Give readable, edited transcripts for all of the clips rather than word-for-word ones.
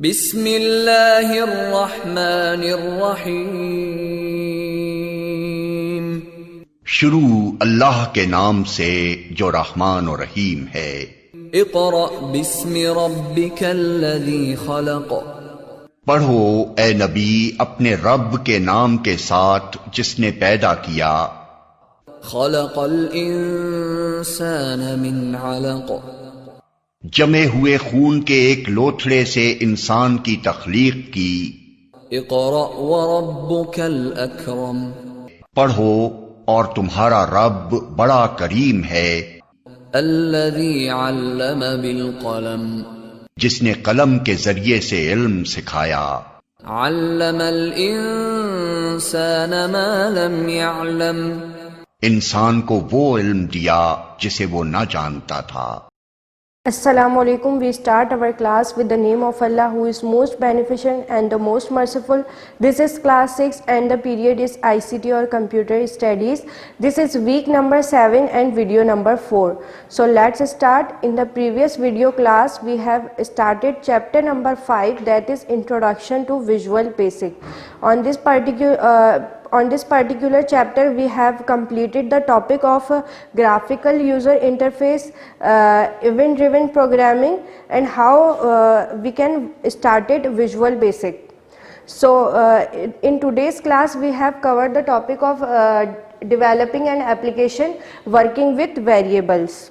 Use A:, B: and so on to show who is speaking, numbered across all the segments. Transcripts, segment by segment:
A: बिस्मिल्लाहिर्रहमानिर्रहीम।
B: शुरू अल्लाह के नाम से जो रहमान और रहीम है।
A: इक़रा बिस्मि रब्बिकल्लज़ी खलक़।
B: पढ़ो ए नबी अपने रब के नाम के साथ जिसने पैदा किया।
A: खलक़ल इंसान मिन अलक़।
B: जमे हुए खून के एक लोथड़े से इंसान की तख्लीक की।
A: इक़रा व रब्बुकल अकरम।
B: पढ़ो और तुम्हारा रब बड़ा करीम है।
A: अल्लज़ी अल्लम बिल क़लम।
B: जिसने कलम के जरिए से इल्म सिखाया।
A: अल्लमल इंसान मा लम यअलम।
B: इंसान को वो इल्म दिया जिसे वो न जानता था।
C: Assalamu alaikum. We start our class with the name of Allah who is most beneficent and the most merciful. This is class 6 and the period is ICT or computer studies. This is week number 7 and video number 4. So let's start. In the previous video class we have started chapter number 5, that is introduction to Visual Basic. On this particular chapter we have completed the topic of graphical user interface, event driven programming, and how we can start it Visual Basic. So in today's class we have covered the topic of developing an application working with variables.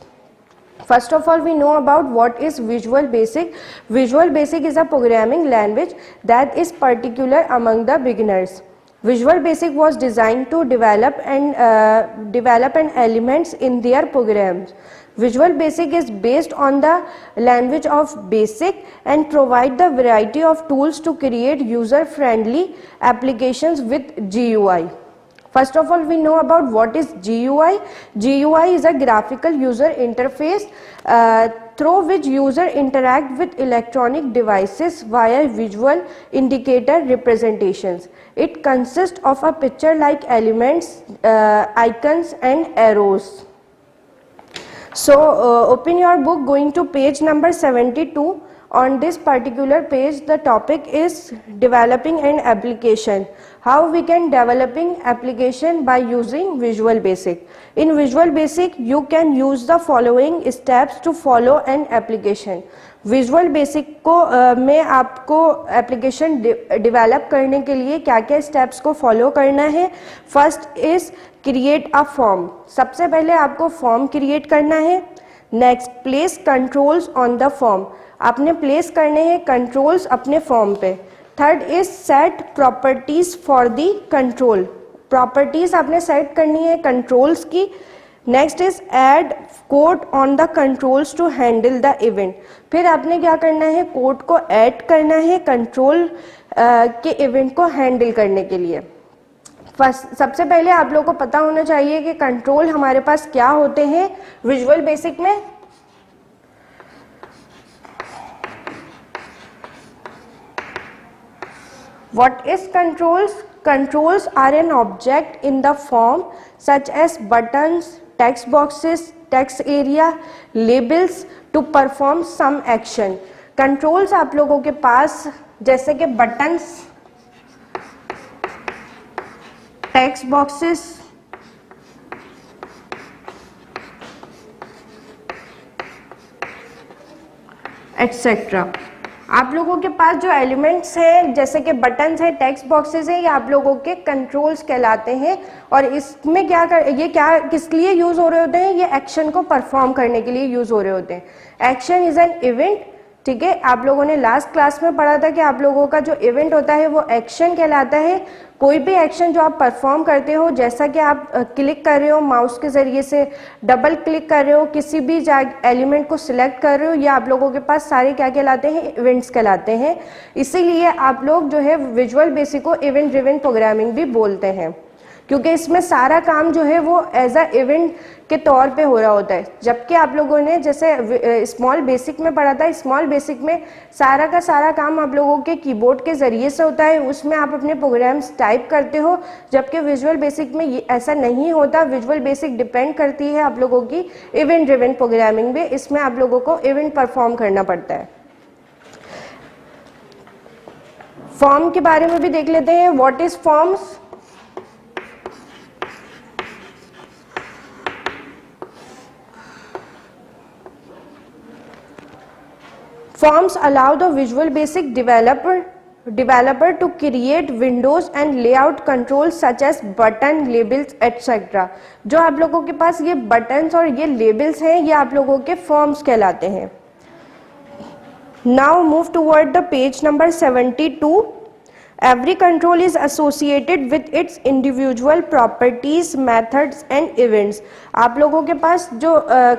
C: First of all, we know about what is Visual Basic. Visual Basic is a programming language that is particular among the beginners. Visual Basic was designed to develop an elements in their programs. Visual Basic is based on the language of BASIC and provide the variety of tools to create user-friendly applications with GUI. First of all, we know about what is GUI. GUI is a graphical user interface through which user interact with electronic devices via visual indicator representations. It consists of a picture-like elements, icons and arrows. So open your book, going to page number 72. On this particular page the topic is developing an application. How we can developing application by using Visual Basic. In Visual Basic you can use the following steps to follow an application. Visual Basic को में आपको application develop करने के लिए क्या क्या steps को follow करना है. First is create a form. सबसे पहले आपको form create करना है. Next, place controls on the form. आपने प्लेस करने हैं कंट्रोल्स अपने फॉर्म पे. Third is set properties for the control. Properties आपने सेट करनी है कंट्रोल्स की. Next is add code on the controls to handle the event. फिर आपने क्या करना है, कोड को ऐड करना है कंट्रोल के इवेंट को हैंडल करने के लिए. सबसे पहले आप लोगों को पता होना चाहिए कि कंट्रोल हमारे पास क्या होते हैं विजुअल बेसिक में. What is controls? Controls are an object in the form such as buttons, text boxes, text area, labels to perform some action. Controls आप लोगों के पास जैसे कि buttons, text boxes, etc. आप लोगों के पास जो एलिमेंट्स हैं जैसे कि बटन्स हैं, टेक्स्ट बॉक्सेस हैं, ये आप लोगों के कंट्रोल्स कहलाते हैं. और इसमें ये किस लिए यूज़ हो रहे होते हैं, ये एक्शन को परफॉर्म करने के लिए यूज़ हो रहे होते हैं. Action is an event. ठीक है, आप लोगों ने लास्ट क्लास में पढ़ा था कि आप लोगों का जो इवेंट होता है वो एक्शन कहलाता है. कोई भी एक्शन जो आप परफॉर्म करते हो, जैसा कि आप क्लिक कर रहे हो माउस के ज़रिए से, डबल क्लिक कर रहे हो, किसी भी एलिमेंट को सिलेक्ट कर रहे हो, ये आप लोगों के पास सारे क्या कहलाते हैं, इवेंट्स कहलाते हैं. इसीलिए आप लोग जो है विजुअल बेसिक को इवेंट ड्रिवन प्रोग्रामिंग भी बोलते हैं, क्योंकि इसमें सारा काम जो है वो एज अ इवेंट के तौर पे हो रहा होता है. जबकि आप लोगों ने जैसे स्मॉल बेसिक में पढ़ा था, स्मॉल बेसिक में सारा का सारा काम आप लोगों के कीबोर्ड के ज़रिए से होता है, उसमें आप अपने प्रोग्राम्स टाइप करते हो. जबकि विजुअल बेसिक में ऐसा नहीं होता. विजुअल बेसिक डिपेंड करती है आप लोगों की इवेंट ड्रिवन प्रोग्रामिंग में. इसमें आप लोगों को इवेंट परफॉर्म करना पड़ता है. फॉर्म के बारे में भी देख लेते हैं. What is forms? Forms allow the Visual Basic developer to create windows and layout controls such as button, labels, etc. जो आप लोगों के पास ये buttons और ये labels हैं, ये आप लोगों के forms कहलाते हैं. Now move toward the page number 72. Every control is associated with its individual properties, methods and events. आप लोगों के पास जो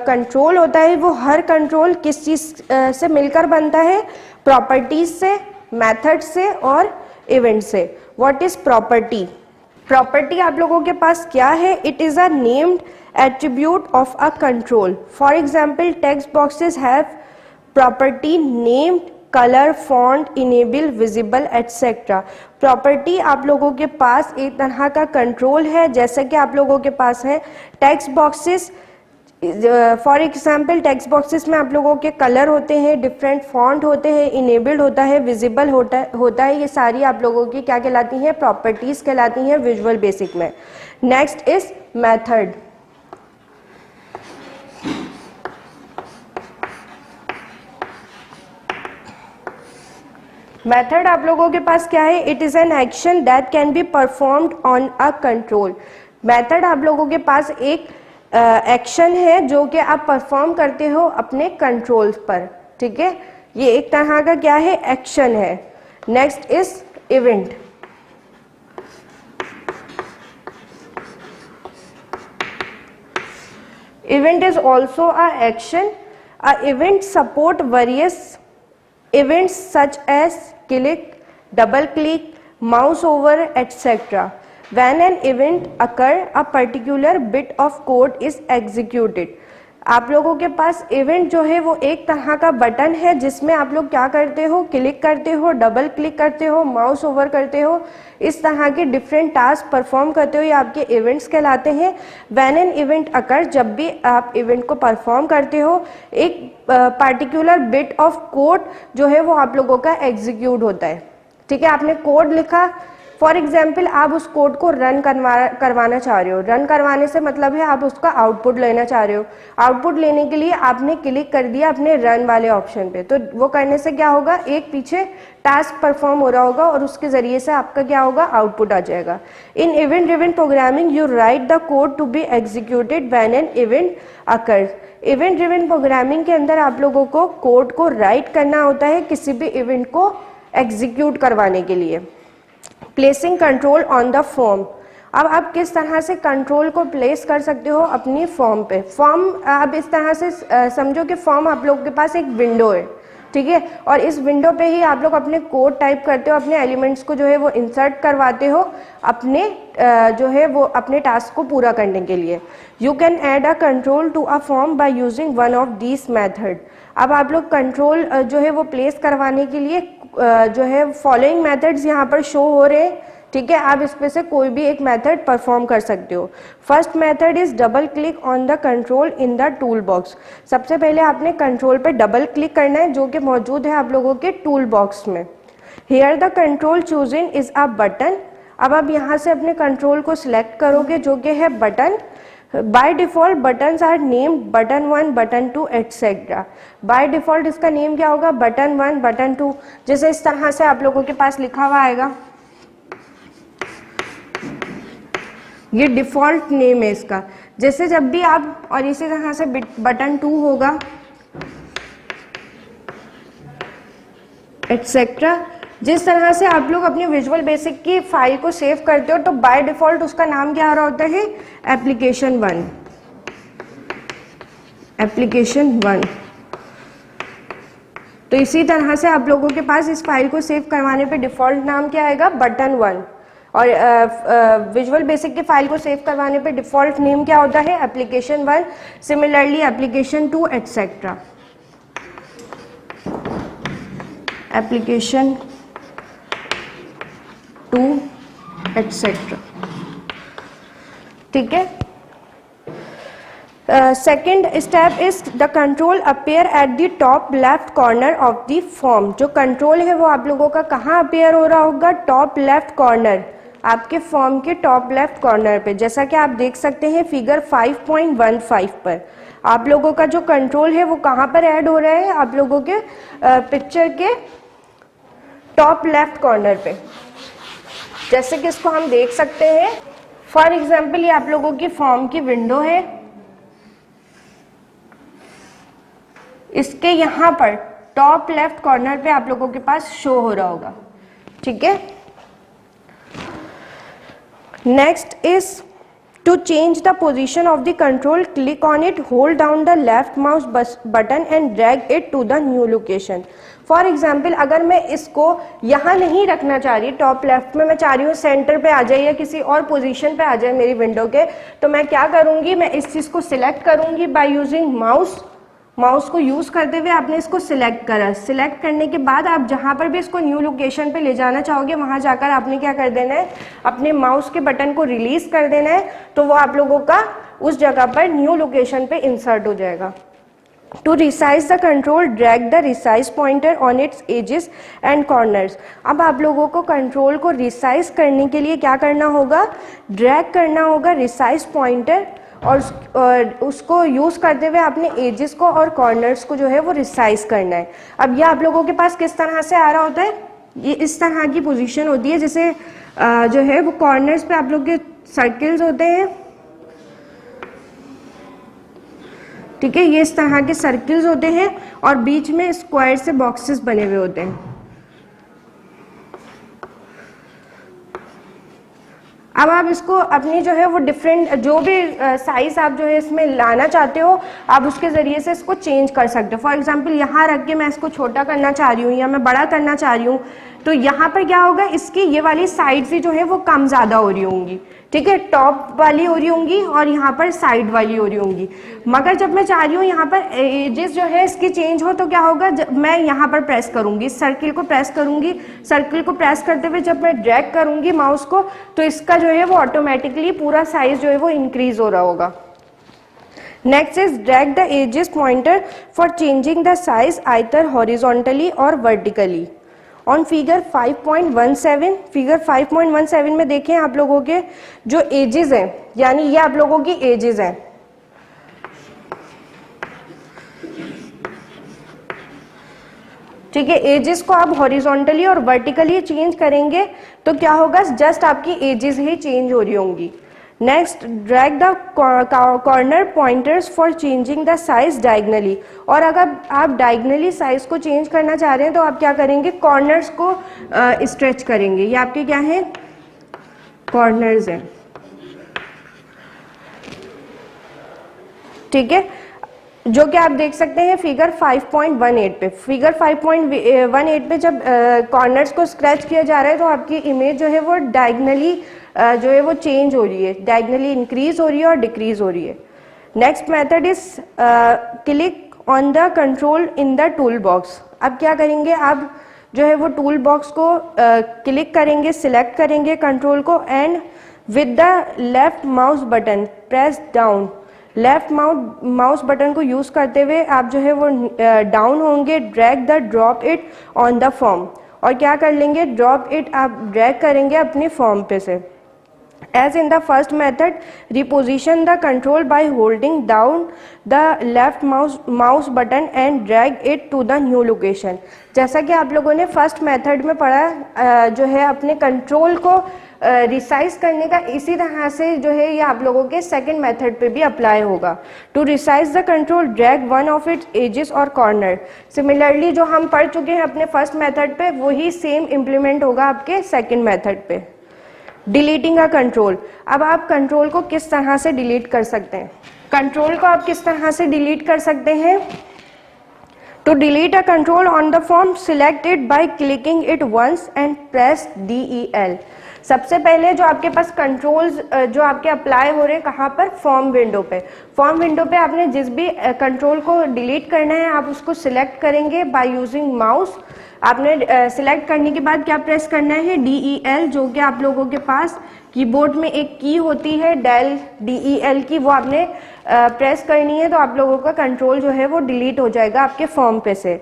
C: कंट्रोल होता है वो हर कंट्रोल किस चीज़ से मिलकर बनता है? प्रॉपर्टीज से, मेथड से और इवेंट से. What is property? प्रॉपर्टी आप लोगों के पास क्या है? It is a named attribute of a control. For example text boxes have property named colour, font, enable, visible etcetera. Property आप लोगों के पास एक तरह का कंट्रोल है, जैसे कि आप लोगों के पास है text boxes. For example text boxes में आप लोगों के कलर होते हैं, डिफरेंट फॉन्ट होते हैं, इनेबल्ड होता है, विजिबल होता है. ये सारी आप लोगों की क्या कहलाती हैं? प्रॉपर्टीज कहलाती हैं विजुअल बेसिक में. Next is method. मेथड आप लोगों के पास क्या है? It is an action that can be performed on a control. Method आप लोगों के पास एक एक्शन है जो कि आप परफॉर्म करते हो अपने कंट्रोल पर. ठीक है, ये एक तरह का क्या है? एक्शन है. Next is event. Event is also a action. A event support various events such as click, double click, mouse over, etc. When an event occur, a particular bit of code is executed. आप लोगों के पास event जो है वो एक तरह का button है जिसमें आप लोग क्या करते हो? क्लिक करते हो, डबल क्लिक करते हो, माउस ओवर करते हो, इस तरह के डिफरेंट टास्क परफॉर्म करते हो. ये आपके इवेंट्स कहलाते हैं. व्हेन एन इवेंट अकर, जब भी आप इवेंट को परफॉर्म करते हो, एक पार्टिकुलर बिट ऑफ कोड जो है वो आप लोगों का एग्जीक्यूट होता है. ठीक है, आपने कोड लिखा, फॉर एग्जाम्पल आप उस कोड को रन करवाना चाह रहे हो. रन करवाने से मतलब है आप उसका आउटपुट लेना चाह रहे हो. आउटपुट लेने के लिए आपने क्लिक कर दिया अपने रन वाले ऑप्शन पे, तो वो करने से क्या होगा? एक पीछे टास्क परफॉर्म हो रहा होगा और उसके ज़रिए से आपका क्या होगा? आउटपुट आ जाएगा. In event driven programming you write the code to be executed when an event occurs. Event driven programming के अंदर आप लोगों को कोड को राइट करना होता है किसी भी इवेंट को एग्जीक्यूट करवाने के लिए. Placing control on the form. अब आप किस तरह से कंट्रोल को प्लेस कर सकते हो अपनी फॉर्म पे? फॉर्म आप इस तरह से समझो कि फॉर्म आप लोगों के पास एक विंडो है. ठीक है, और इस विंडो पे ही आप लोग अपने कोड टाइप करते हो, अपने एलिमेंट्स को जो है वो इंसर्ट करवाते हो अपने जो है वो अपने टास्क को पूरा करने के लिए. You can add a control to a form by using one of these method. अब आप लोग कंट्रोल जो है वो प्लेस करवाने के लिए जो है फॉलोइंग मेथड्स यहाँ पर शो हो रहे हैं. ठीक है, आप इसमें से कोई भी एक मेथड परफॉर्म कर सकते हो. First method is double click on the control in the tool box. सबसे पहले आपने कंट्रोल पे डबल क्लिक करना है जो कि मौजूद है आप लोगों के टूल बॉक्स में. Here the control choosing is a button. अब आप यहाँ से अपने कंट्रोल को सिलेक्ट करोगे जो कि है button. By default buttons are named button 1, button 2 etcetera. By default इसका नेम क्या होगा? Button 1, button 2. जैसे इस तरह से आप लोगों के पास लिखा हुआ आएगा, ये डिफॉल्ट नेम है इसका. जैसे जब भी आप, और इसी तरह से बटन 2 होगा एटसेट्रा. जिस तरह से आप लोग अपनी विजुअल बेसिक की फाइल को सेव करते हो तो बाय डिफॉल्ट उसका नाम क्या आ रहा होता है? एप्लीकेशन 1. एप्लीकेशन 1. तो इसी तरह से आप लोगों के पास इस फाइल को सेव करवाने पे डिफॉल्ट नाम क्या आएगा? बटन 1. और विजुअल बेसिक की फाइल को सेव करवाने पे डिफॉल्ट नेम क्या होता है? Application 1. Similarly application 2 etcetera. Application 2 etcetera. ठीक है, second step is the control appear at the top left corner of the form. जो कंट्रोल है वो आप लोगों का कहाँ अपेयर हो रहा होगा? टॉप लेफ्ट कॉर्नर, आपके फॉर्म के टॉप लेफ्ट कॉर्नर पे। जैसा कि आप देख सकते हैं फिगर 5.15 पर आप लोगों का जो कंट्रोल है वो कहाँ पर ऐड हो रहा है? आप लोगों के पिक्चर के टॉप लेफ्ट कॉर्नर पे। जैसे कि इसको हम देख सकते हैं, फॉर एग्जाम्पल ये आप लोगों की फॉर्म की विंडो है, इसके यहाँ पर टॉप लेफ्ट कॉर्नर पे आप लोगों के पास शो हो रहा होगा, ठीक है। Next is to change the position of the control, click on it, hold down the left mouse button and drag it to the new location. For example अगर मैं इसको यहाँ नहीं रखना चाह रही, टॉप लेफ्ट में मैं चाह रही हूँ सेंटर पे आ जाए या किसी और पोजीशन पे आ जाए मेरी विंडो के, तो मैं क्या करूँगी? मैं इस चीज़ को सिलेक्ट करूँगी बाय यूजिंग माउस को यूज़ करते हुए आपने इसको सिलेक्ट करा। सिलेक्ट करने के बाद आप जहाँ पर भी इसको न्यू लोकेशन पे ले जाना चाहोगे वहाँ जाकर आपने क्या कर देना है? अपने माउस के बटन को रिलीज कर देना है, तो वो आप लोगों का उस जगह पर न्यू लोकेशन पे इंसर्ट हो जाएगा। To resize the control, drag the resize pointer on its edges and corners. अब आप लोगों को कंट्रोल को रिसाइज करने के लिए क्या करना होगा? ड्रैग करना होगा रिसाइज पॉइंटर, और उसको यूज़ करते हुए अपने एजेस को और कॉर्नर्स को जो है वो रिसाइज करना है। अब ये आप लोगों के पास किस तरह से आ रहा होता है? ये इस तरह की पोजीशन होती है, जैसे जो है वो कॉर्नर्स पे आप लोग के सर्किल्स होते हैं, ठीक है। ये इस तरह के सर्किल्स होते हैं और बीच में स्क्वायर से बॉक्सेस बने हुए होते हैं। अब आप इसको अपनी जो है वो डिफरेंट जो भी साइज आप जो है इसमें लाना चाहते हो, आप उसके ज़रिए से इसको चेंज कर सकते हो। फॉर एग्जांपल यहाँ रख के मैं इसको छोटा करना चाह रही हूँ या मैं बड़ा करना चाह रही हूँ, तो यहाँ पर क्या होगा? इसकी ये वाली साइड से जो है वो कम ज़्यादा हो रही होंगी, ठीक है। टॉप वाली हो रही होंगी और यहाँ पर साइड वाली हो रही होंगी। मगर जब मैं चाह रही हूँ यहाँ पर एजेस जो है इसकी चेंज हो, तो क्या होगा? जब मैं यहाँ पर प्रेस करूँगी, सर्किल को प्रेस करूँगी, सर्किल को प्रेस करते हुए जब मैं ड्रैग करूँगी माउस को, तो इसका जो है वो ऑटोमेटिकली पूरा साइज जो है वो इंक्रीज हो रहा होगा। Next is drag the edges pointer for changing the size either horizontally और वर्टिकली। ऑन फिगर 5.17, फिगर 5.17 में देखें आप लोगों के जो एजेस हैं, यानी ये आप लोगों की एजेस हैं, ठीक है। एजेस को आप हॉरिजॉन्टली और वर्टिकली चेंज करेंगे तो क्या होगा? जस्ट आपकी एजेस ही चेंज हो रही होंगी। Next, drag the corner pointers for changing the size diagonally. और अगर आप डायगनली साइज को चेंज करना चाह रहे हैं तो आप क्या करेंगे? कॉर्नर्स को स्ट्रेच करेंगे। ये आपके क्या हैं? कॉर्नर्स हैं, ठीक है, जो कि आप देख सकते हैं फिगर 5.18 पे। फिगर 5.18 पे जब कॉर्नर्स को स्क्रैच किया जा रहा है तो आपकी इमेज जो है वो डायगनली जो है वो चेंज हो रही है, डायगनली इंक्रीज हो रही है और डिक्रीज हो रही है। Next method is click on the control in the tool box. अब क्या करेंगे? आप जो है वो टूल बॉक्स को क्लिक करेंगे, सिलेक्ट करेंगे कंट्रोल को, and with the left mouse button press down. Left mouse button को यूज करते हुए आप जो है वो डाउन होंगे, drag the drop it on the form. और क्या कर लेंगे? ड्रॉप इट आप ड्रैग करेंगे अपने फॉर्म पे से। As in the first method, reposition the control by holding down the left mouse button and drag it to the new location. जैसा कि आप लोगों ने फर्स्ट मेथड में पढ़ा, जो है अपने कंट्रोल को रिसाइज करने का, इसी तरह से जो है ये आप लोगों के सेकंड मेथड पे भी अप्लाई होगा। To resize the control, drag one of its edges और कॉर्नर। सिमिलरली जो हम पढ़ चुके हैं अपने फर्स्ट मेथड पे, वही सेम इम्प्लीमेंट होगा आपके सेकेंड मेथड पे। Deleting a control. अब आप कंट्रोल को किस तरह से डिलीट कर सकते हैं? कंट्रोल को आप किस तरह से डिलीट कर सकते हैं? To delete a control on the form, select it by clicking it once and press DEL। सबसे पहले जो आपके पास कंट्रोल्स जो आपके अप्लाई हो रहे हैं कहाँ पर? फॉर्म विंडो पे। फॉर्म विंडो पे आपने जिस भी कंट्रोल को डिलीट करना है आप उसको सिलेक्ट करेंगे बाय यूजिंग माउस। आपने सिलेक्ट करने के बाद क्या प्रेस करना है? DEL, जो कि आप लोगों के पास कीबोर्ड में एक की होती है डेल DEL की, वो आपने प्रेस करनी है तो आप लोगों का कंट्रोल जो है वो डिलीट हो जाएगा आपके फॉर्म पे से।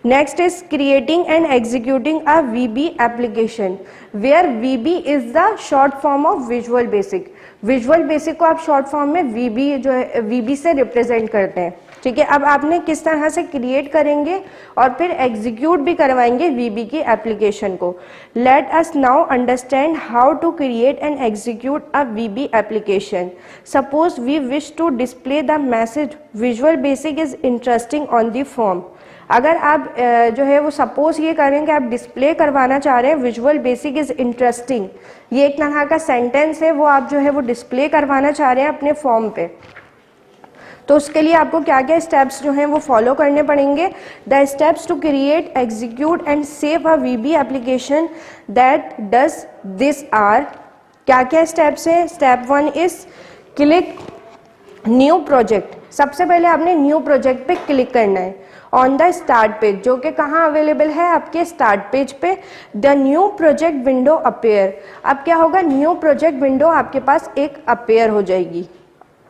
C: Next is creating and executing a VB application where VB is the short form of visual basic. Visual basic को आप शॉर्ट फॉर्म में VB जो है VB से रिप्रेजेंट करते हैं, ठीक है। अब आपने किस तरह से क्रिएट करेंगे और फिर एग्जीक्यूट भी करवाएंगे VB की एप्लीकेशन को। Let us now understand how to create and execute a VB application. Suppose we wish to display the message visual basic is interesting on the form. अगर आप जो है वो सपोज ये करें कि आप डिस्प्ले करवाना चाह रहे हैं विजुअल बेसिक इज इंटरेस्टिंग, ये एक तरह का सेंटेंस है, वो आप जो है वो डिस्प्ले करवाना चाह रहे हैं अपने फॉर्म पे, तो उसके लिए आपको क्या क्या स्टेप्स जो हैं वो फॉलो करने पड़ेंगे। The steps to create execute and save a VB application that does this are, क्या क्या स्टेप्स हैं। Step 1 is click new project. सबसे पहले आपने न्यू प्रोजेक्ट पे क्लिक करना है ऑन द स्टार्ट पेज, जो कि कहाँ अवेलेबल है आपके स्टार्ट पेज पे। The new project window appear, अब क्या होगा, न्यू प्रोजेक्ट विंडो आपके पास एक अपेयर हो जाएगी।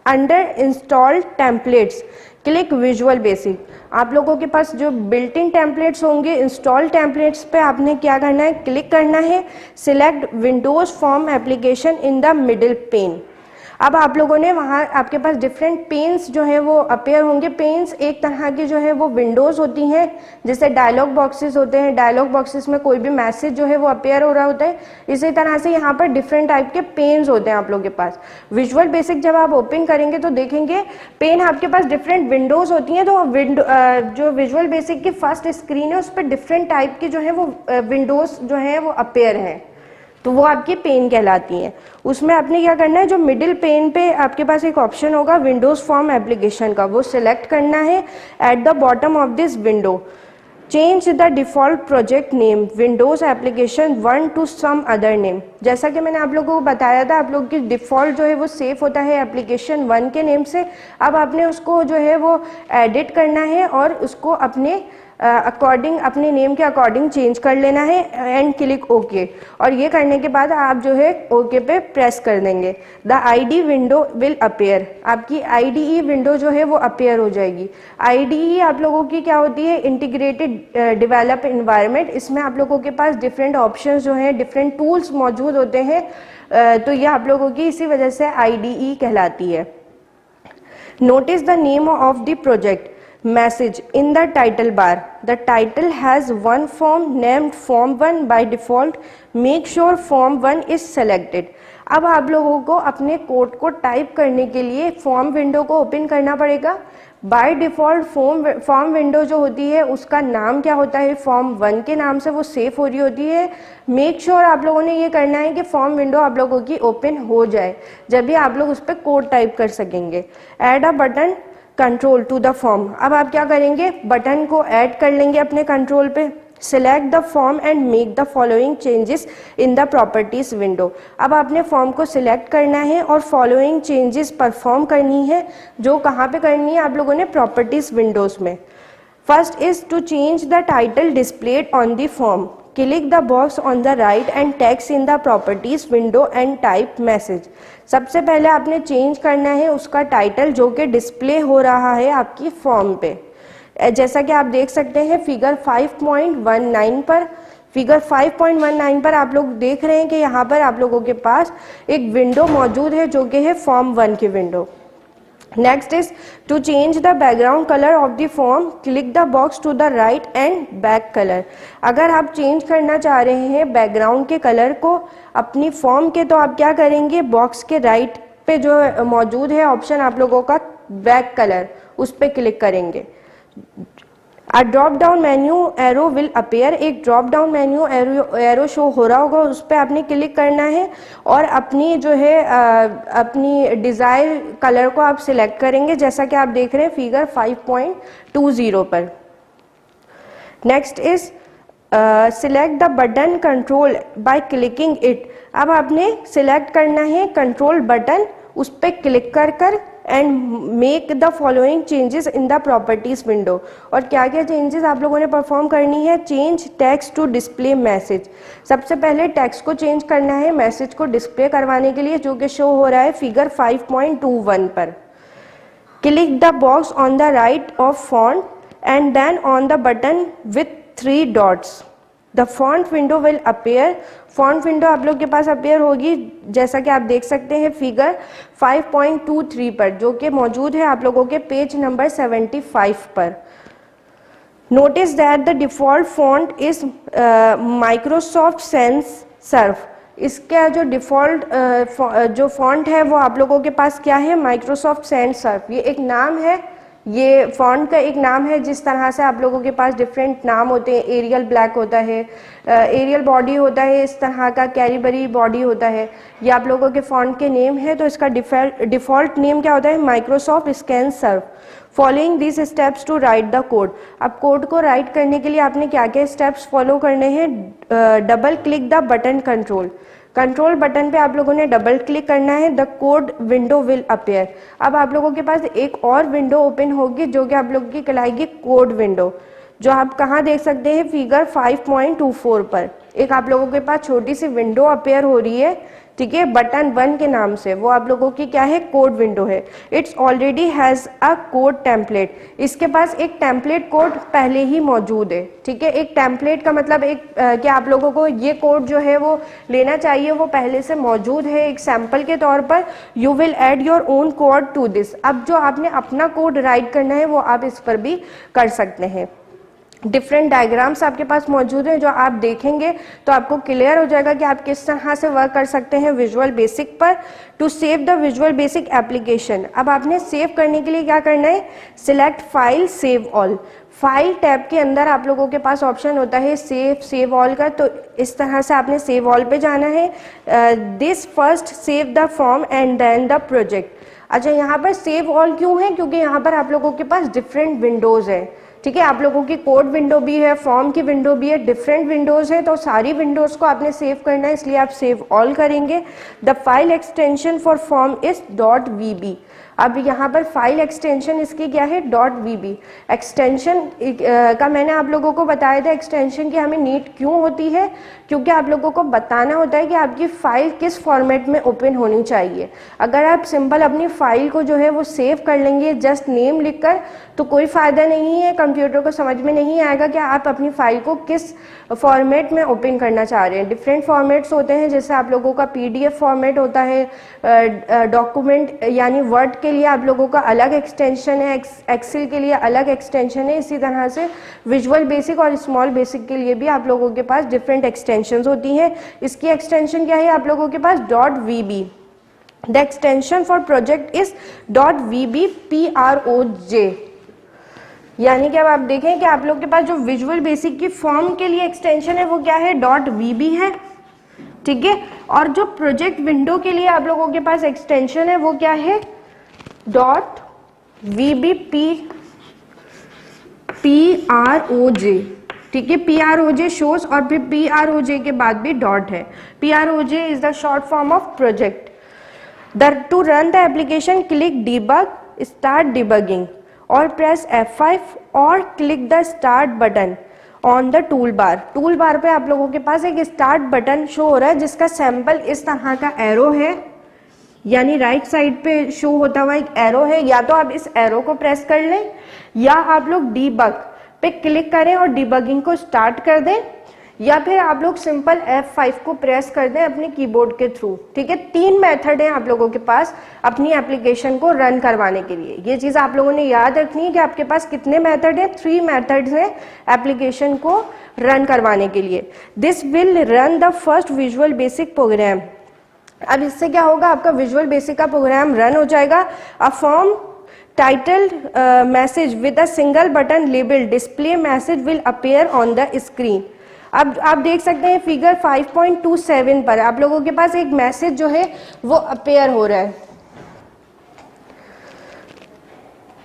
C: Under installed templates click visual basic, आप लोगों के पास जो बिल्ट इन टेम्पलेट्स होंगे इंस्टॉल टेम्पलेट्स पे आपने क्या करना है, क्लिक करना है। Select windows form application in the middle pane. अब आप लोगों ने वहाँ आपके पास डिफरेंट पेन्स जो है वो अपेयर होंगे। पेन्स एक तरह की जो है वो विंडोज़ होती हैं, जैसे डायलॉग बॉक्सेस होते हैं, डायलॉग बॉक्सेस में कोई भी मैसेज जो है वो अपेयर हो रहा होता है। इसी तरह से यहाँ पर डिफरेंट टाइप के पेन्स होते हैं आप लोगों के पास। विजुअल बेसिक जब आप ओपन करेंगे तो देखेंगे पेन आपके पास डिफरेंट विंडोज़ होती हैं, तो जो विजुअल बेसिक की फर्स्ट स्क्रीन है उस पर डिफरेंट टाइप की जो है वो विंडोज़ जो है वो अपेयर हैं, तो वो आपकी पेन कहलाती हैं। उसमें आपने क्या करना है, जो मिडिल पेन पे आपके पास एक ऑप्शन होगा विंडोज फॉर्म एप्लीकेशन का, वो सिलेक्ट करना है। At the bottom of this window change the default project name windows application 1 to some other name. जैसा कि मैंने आप लोगों को बताया था, आप लोगों की डिफ़ॉल्ट जो है वो सेव होता है एप्लीकेशन 1 के नेम से। अब आपने उसको जो है वो एडिट करना है और उसको अपने अकॉर्डिंग अपने नेम के अकॉर्डिंग चेंज कर लेना है एंड क्लिक ओके। और ये करने के बाद आप जो है ओके पे प्रेस कर देंगे। The ID window will appear, आपकी IDE विंडो जो है वो अपेयर हो जाएगी। IDE आप लोगों की क्या होती है, इंटीग्रेटेड डेवलप इन्वायरमेंट। इसमें आप लोगों के पास डिफरेंट ऑप्शंस जो हैं, डिफरेंट टूल्स मौजूद होते हैं, तो ये आप लोगों की इसी वजह से IDE कहलाती है। Notice the name of the project message in the title bar. The title has one form named form 1 by default. Make sure form 1 is selected. अब आप लोगों को अपने कोड को टाइप करने के लिए फॉर्म विंडो को ओपन करना पड़ेगा। बाय डिफ़ॉल्ट फॉर्म विंडो जो होती है उसका नाम क्या होता है, फॉर्म 1 के नाम से वो सेव हो रही होती है। मेक श्योर आप लोगों ने ये करना है कि फॉर्म विंडो आप लोगों की ओपन हो जाए, जब भी आप लोग उस पर कोड टाइप कर सकेंगे। Add a button control to the form, अब आप क्या करेंगे, बटन को ऐड कर लेंगे अपने कंट्रोल पे। Select the form and make the following changes in the properties window. अब आपने फॉर्म को सिलेक्ट करना है और फॉलोइंग चेंजेस परफॉर्म करनी है, जो कहाँ पे करनी है आप लोगों ने, प्रॉपर्टीज विंडोज में। First is to change the title displayed on the form. Click the box on the right and text in the properties window and type message. सबसे पहले आपने चेंज करना है उसका टाइटल जो कि डिस्प्ले हो रहा है आपकी फॉर्म पे। जैसा कि आप देख सकते हैं फिगर 5.19 पर, फिगर 5.19 पर आप लोग देख रहे हैं कि यहाँ पर आप लोगों के पास एक विंडो मौजूद है जो कि है फॉर्म 1 की window. Next is to change the background colour of the form. Click the box to the right and back colour. अगर आप चेंज करना चाह रहे हैं बैकग्राउंड के कलर को अपनी फॉर्म के, तो आप क्या करेंगे, बॉक्स के राइट पे जो मौजूद है ऑप्शन आप लोगों का बैक कलर, उस पर क्लिक करेंगे। A drop down menu arrow will appear, एक drop down menu arrow show हो रहा होगा, उस पर आपने क्लिक करना है और अपनी जो है अपनी डिज़ायर कलर को आप सिलेक्ट करेंगे, जैसा कि आप देख रहे हैं फिगर 5.20 पर। Next is select the button control by clicking it. अब आपने सिलेक्ट करना है कंट्रोल बटन, उस पर क्लिक कर and make the following changes in the properties window. और क्या क्या चेंजेस आप लोगों ने परफॉर्म करनी है? Change text to display message. सबसे पहले टेक्स्ट को चेंज करना है मैसेज को डिस्प्ले करवाने के लिए, जो कि शो हो रहा है फिगर 5.21 पर। Click the box on the right of font and then on the button with 3 dots. The font window will appear. Font window आप लोग के पास अपेयर होगी, जैसा कि आप देख सकते हैं फिगर 5.23 पर, जो कि मौजूद है आप लोगों के पेज नंबर 75 पर। Notice that the default font is Microsoft sans serif. इसका जो डिफ़ॉल्ट जो फॉन्ट है वो आप लोगों के पास क्या है? Microsoft sans serif. ये एक नाम है, ये फॉन्ट का एक नाम है। जिस तरह से आप लोगों के पास डिफरेंट नाम होते हैं, एरियल ब्लैक होता है, एरियल बॉडी होता है, इस तरह का कैरीबरी बॉडी होता है, ये आप लोगों के फॉन्ट के नेम है। तो इसका डिफ़ॉल्ट नेम क्या होता है? Microsoft sans serif. Following this steps to write the code. अब कोड को राइट करने के लिए आपने क्या क्या स्टेप्स फॉलो करने हैं? Double click the button control button पे आप लोगों ने डबल क्लिक करना है। The code window will appear. अब आप लोगों के पास एक और विंडो ओपन होगी, जो कि आप लोगों की कहलाएगी कोड विंडो, जो आप कहाँ देख सकते हैं? फिगर 5.24 पर एक आप लोगों के पास छोटी सी विंडो अपेयर हो रही है, ठीक है, बटन 1 के नाम से। वो आप लोगों की क्या है? कोड विंडो है। It's already has a code template. इसके पास एक टेम्पलेट कोड पहले ही मौजूद है, ठीक है। एक टेम्पलेट का मतलब एक कि आप लोगों को ये कोड जो है वो लेना चाहिए, वो पहले से मौजूद है एक सैम्पल के तौर पर। You will add your own code to this. अब जो आपने अपना कोड राइट करना है वो आप इस पर भी कर सकते हैं। डिफरेंट डायग्राम्स आपके पास मौजूद हैं, जो आप देखेंगे तो आपको क्लियर हो जाएगा कि आप किस तरह से वर्क कर सकते हैं विजुअल बेसिक पर। To save the Visual Basic application. अब आपने सेव करने के लिए क्या करना है? Select file save all. File tab के अंदर आप लोगों के पास ऑप्शन होता है सेव ऑल का, तो इस तरह से आपने सेव ऑल पे जाना है। This first save the form and then the project. अच्छा, यहाँ पर सेव ऑल क्यों है? क्योंकि यहाँ पर आप लोगों के पास डिफरेंट विंडोज़ हैं, ठीक है। आप लोगों की कोड विंडो भी है, फॉर्म की विंडो भी है, डिफरेंट विंडोज हैं, तो सारी विंडोज को आपने सेव करना है, इसलिए आप सेव ऑल करेंगे। The file extension for form is .vb। अब यहाँ पर फाइल एक्सटेंशन इसकी क्या है? .vb। एक्सटेंशन का मैंने आप लोगों को बताया था एक्सटेंशन की हमें नीड क्यों होती है, क्योंकि आप लोगों को बताना होता है कि आपकी फ़ाइल किस फॉर्मेट में ओपन होनी चाहिए। अगर आप सिंपल अपनी फ़ाइल को जो है वो सेव कर लेंगे जस्ट नेम लिखकर, तो कोई फ़ायदा नहीं है, कंप्यूटर को समझ में नहीं आएगा कि आप अपनी फ़ाइल को किस फॉर्मेट में ओपन करना चाह रहे हैं। डिफरेंट फॉर्मेट्स होते हैं, जैसे आप लोगों का PDF फॉर्मेट होता है, डॉक्यूमेंट यानी वर्ड के लिए आप लोगों का अलग एक्सटेंशन है, एक्सेल के लिए अलग एक्सटेंशन है। इसी तरह से विजुअल बेसिक और स्मॉल बेसिक के लिए भी आप लोगों के पास डिफरेंट एक्सटेंशंस होती हैं। इसकी एक्सटेंशन क्या है आप लोगों के पास? .vb। The extension for project is .vb PROJ। यानी कि अब आप देखें कि आप लोग के पास जो विजुअल बेसिक की फॉर्म के लिए एक्सटेंशन है वो क्या है? .vb है, ठीक है। और जो प्रोजेक्ट विंडो के लिए आप लोगों के पास एक्सटेंशन है वो क्या है? .vb PROJ, ठीक है। PROJ शोज और फिर PROJ के बाद भी डॉट है। PROJ is the short form of project. To run the application click debug, start debugging, और प्रेस F5 और click the start button on the tool bar. Tool bar पे आप लोगों के पास एक स्टार्ट बटन शो हो रहा है, जिसका सैंपल इस तरह का एरो है, यानी राइट साइड पे शो होता हुआ एक एरो है। या तो आप इस एरो को प्रेस कर लें, या आप लोग डीबग पे क्लिक करें और डिबगिंग को स्टार्ट कर दें, या फिर आप लोग सिंपल F5 को प्रेस कर दें अपने कीबोर्ड के थ्रू, ठीक है। 3 मेथड हैं आप लोगों के पास अपनी एप्लीकेशन को रन करवाने के लिए। ये चीज़ आप लोगों ने याद रखनी है कि आपके पास कितने मेथड हैं? 3 मेथड्स हैं एप्लीकेशन को रन करवाने के लिए। This will run the first visual basic programme. अब इससे क्या होगा? आपका विजुअल बेसिक का प्रोग्राम रन हो जाएगा। A form titled message with a single button label display message will appear on the screen. अब आप देख सकते हैं फिगर 5.27 पर आप लोगों के पास एक मैसेज जो है वो अपीयर हो रहा है,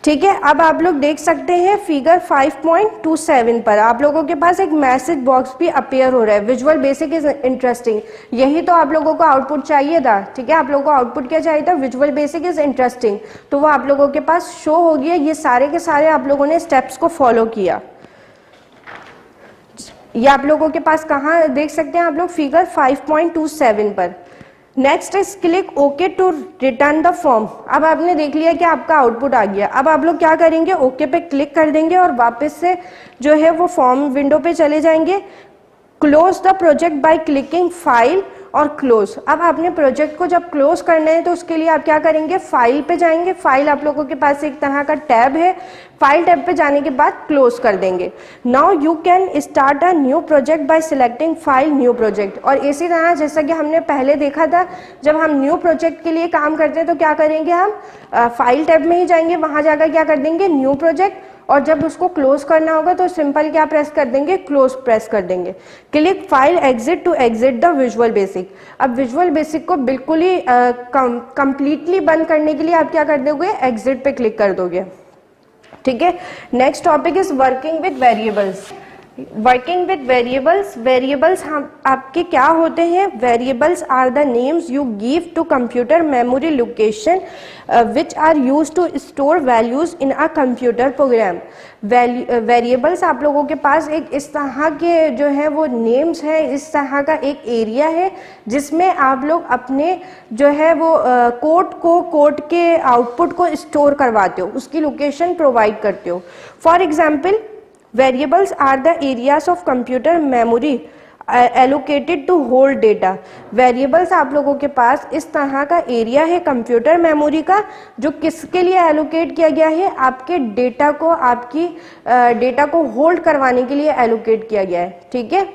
C: ठीक है, अब आप लोग देख सकते हैं फिगर 5.27 पर आप लोगों के पास एक मैसेज बॉक्स भी अपीयर हो रहा है। विजुअल बेसिक इज इंटरेस्टिंग, यही तो आप लोगों को आउटपुट चाहिए था। ठीक है, आप लोगों को आउटपुट क्या चाहिए था? विजुअल बेसिक इज इंटरेस्टिंग, तो वो आप लोगों के पास शो हो गया। ये सारे के सारे आप लोगों ने स्टेप्स को फॉलो किया। ये आप लोगों के पास कहाँ देख सकते हैं आप लोग? फिगर 5.27 पर। Next is click okay to return the form. अब आपने देख लिया कि आपका आउटपुट आ गया। अब आप लोग क्या करेंगे? ओके पे क्लिक कर देंगे और वापस से जो है वो फॉर्म विंडो पे चले जाएंगे। Close the project by clicking file और क्लोज। अब आपने प्रोजेक्ट को जब क्लोज करना है तो उसके लिए आप क्या करेंगे? फाइल पे जाएंगे। फाइल आप लोगों के पास एक तरह का टैब है, फाइल टैब पे जाने के बाद क्लोज कर देंगे। Now you can start a new project by selecting file new project. और इसी तरह जैसा कि हमने पहले देखा था, जब हम न्यू प्रोजेक्ट के लिए काम करते हैं तो क्या करेंगे? हम फाइल टैब में ही जाएंगे, वहां जाकर क्या कर देंगे? New project. और जब उसको क्लोज करना होगा तो सिंपल क्या प्रेस कर देंगे? क्लोज प्रेस कर देंगे। Click file exit to exit the Visual Basic. अब विजुअल बेसिक को बिल्कुल ही कंप्लीटली बंद करने के लिए आप क्या कर दोगे? एग्जिट पे क्लिक कर दोगे। ठीक है, next topic is working with variables. Working with variables. Variables हम आपके क्या होते हैं? Variables are the names you give to computer memory location which are use to store values in a computer program. Variables आप लोगों के पास एक इस तरह के जो है वो नेम्स है, इस तरह का एक एरिया है जिसमें आप लोग अपने जो है वो कोड के आउटपुट को स्टोर करवाते हो, उसकी लोकेशन प्रोवाइड करते हो। For example, variables are the areas of computer memory allocated to hold data। variables आप लोगों के पास इस तरह का एरिया है कंप्यूटर मेमोरी का, जो किसके लिए एलोकेट किया गया है? आपके डेटा को, आपकी डेटा को होल्ड करवाने के लिए एलोकेट किया गया है। ठीक है,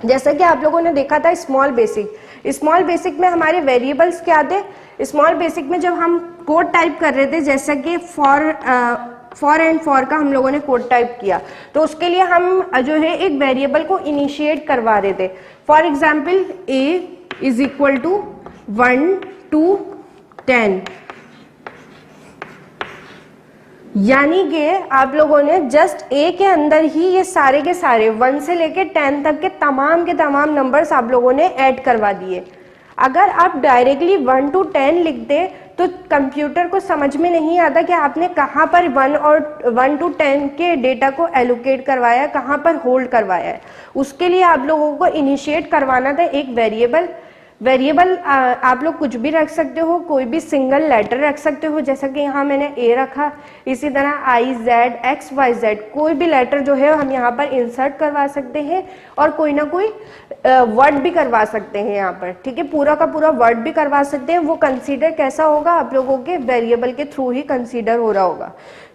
C: जैसा कि आप लोगों ने देखा था स्मॉल बेसिक। स्मॉल बेसिक में हमारे वेरिएबल्स क्या थे? स्मॉल बेसिक में जब हम कोड टाइप कर रहे थे, जैसा कि फॉर एंड फॉर का हम लोगों ने कोड टाइप किया, तो उसके लिए हम जो है एक वेरिएबल को इनिशिएट करवा रहे थे। For example, a is equal to 1 to 10, यानी कि आप लोगों ने जस्ट ए के अंदर ही ये सारे के सारे 1 से लेके 10 तक के तमाम नंबर्स आप लोगों ने ऐड करवा दिए। अगर आप डायरेक्टली 1 to 10 लिख दे तो कंप्यूटर को समझ में नहीं आता कि आपने कहाँ पर 1 to 10 के डेटा को एलोकेट करवाया, कहाँ पर होल्ड करवाया है। उसके लिए आप लोगों को इनिशिएट करवाना था एक वेरिएबल। आप लोग कुछ भी रख सकते हो, कोई भी सिंगल लेटर रख सकते हो, जैसा कि यहाँ मैंने ए रखा। इसी तरह IZ XYZ कोई भी लेटर जो है हम यहाँ पर इंसर्ट करवा सकते हैं, और कोई ना कोई वर्ड भी करवा सकते हैं यहाँ पर। ठीक है, पूरा का पूरा वर्ड भी करवा सकते हैं। वो कंसीडर कैसा होगा? आप लोगों के वेरिएबल के थ्रू ही कंसीडर हो रहा होगा।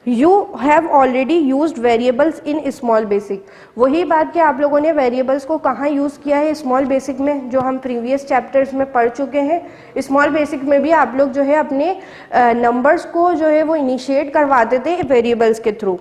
C: You have already used variables in small basic. वही बात कि आप लोगों ने वेरिएबल्स को कहाँ यूज़ किया है? स्मॉल बेसिक में, जो हम प्रीवियस चैप्टर्स में पढ़ चुके हैं। स्मॉल बेसिक में भी आप लोग जो है अपने नंबर्स को जो है वो इनिशिएट करवाते थे वेरिएबल्स के थ्रू।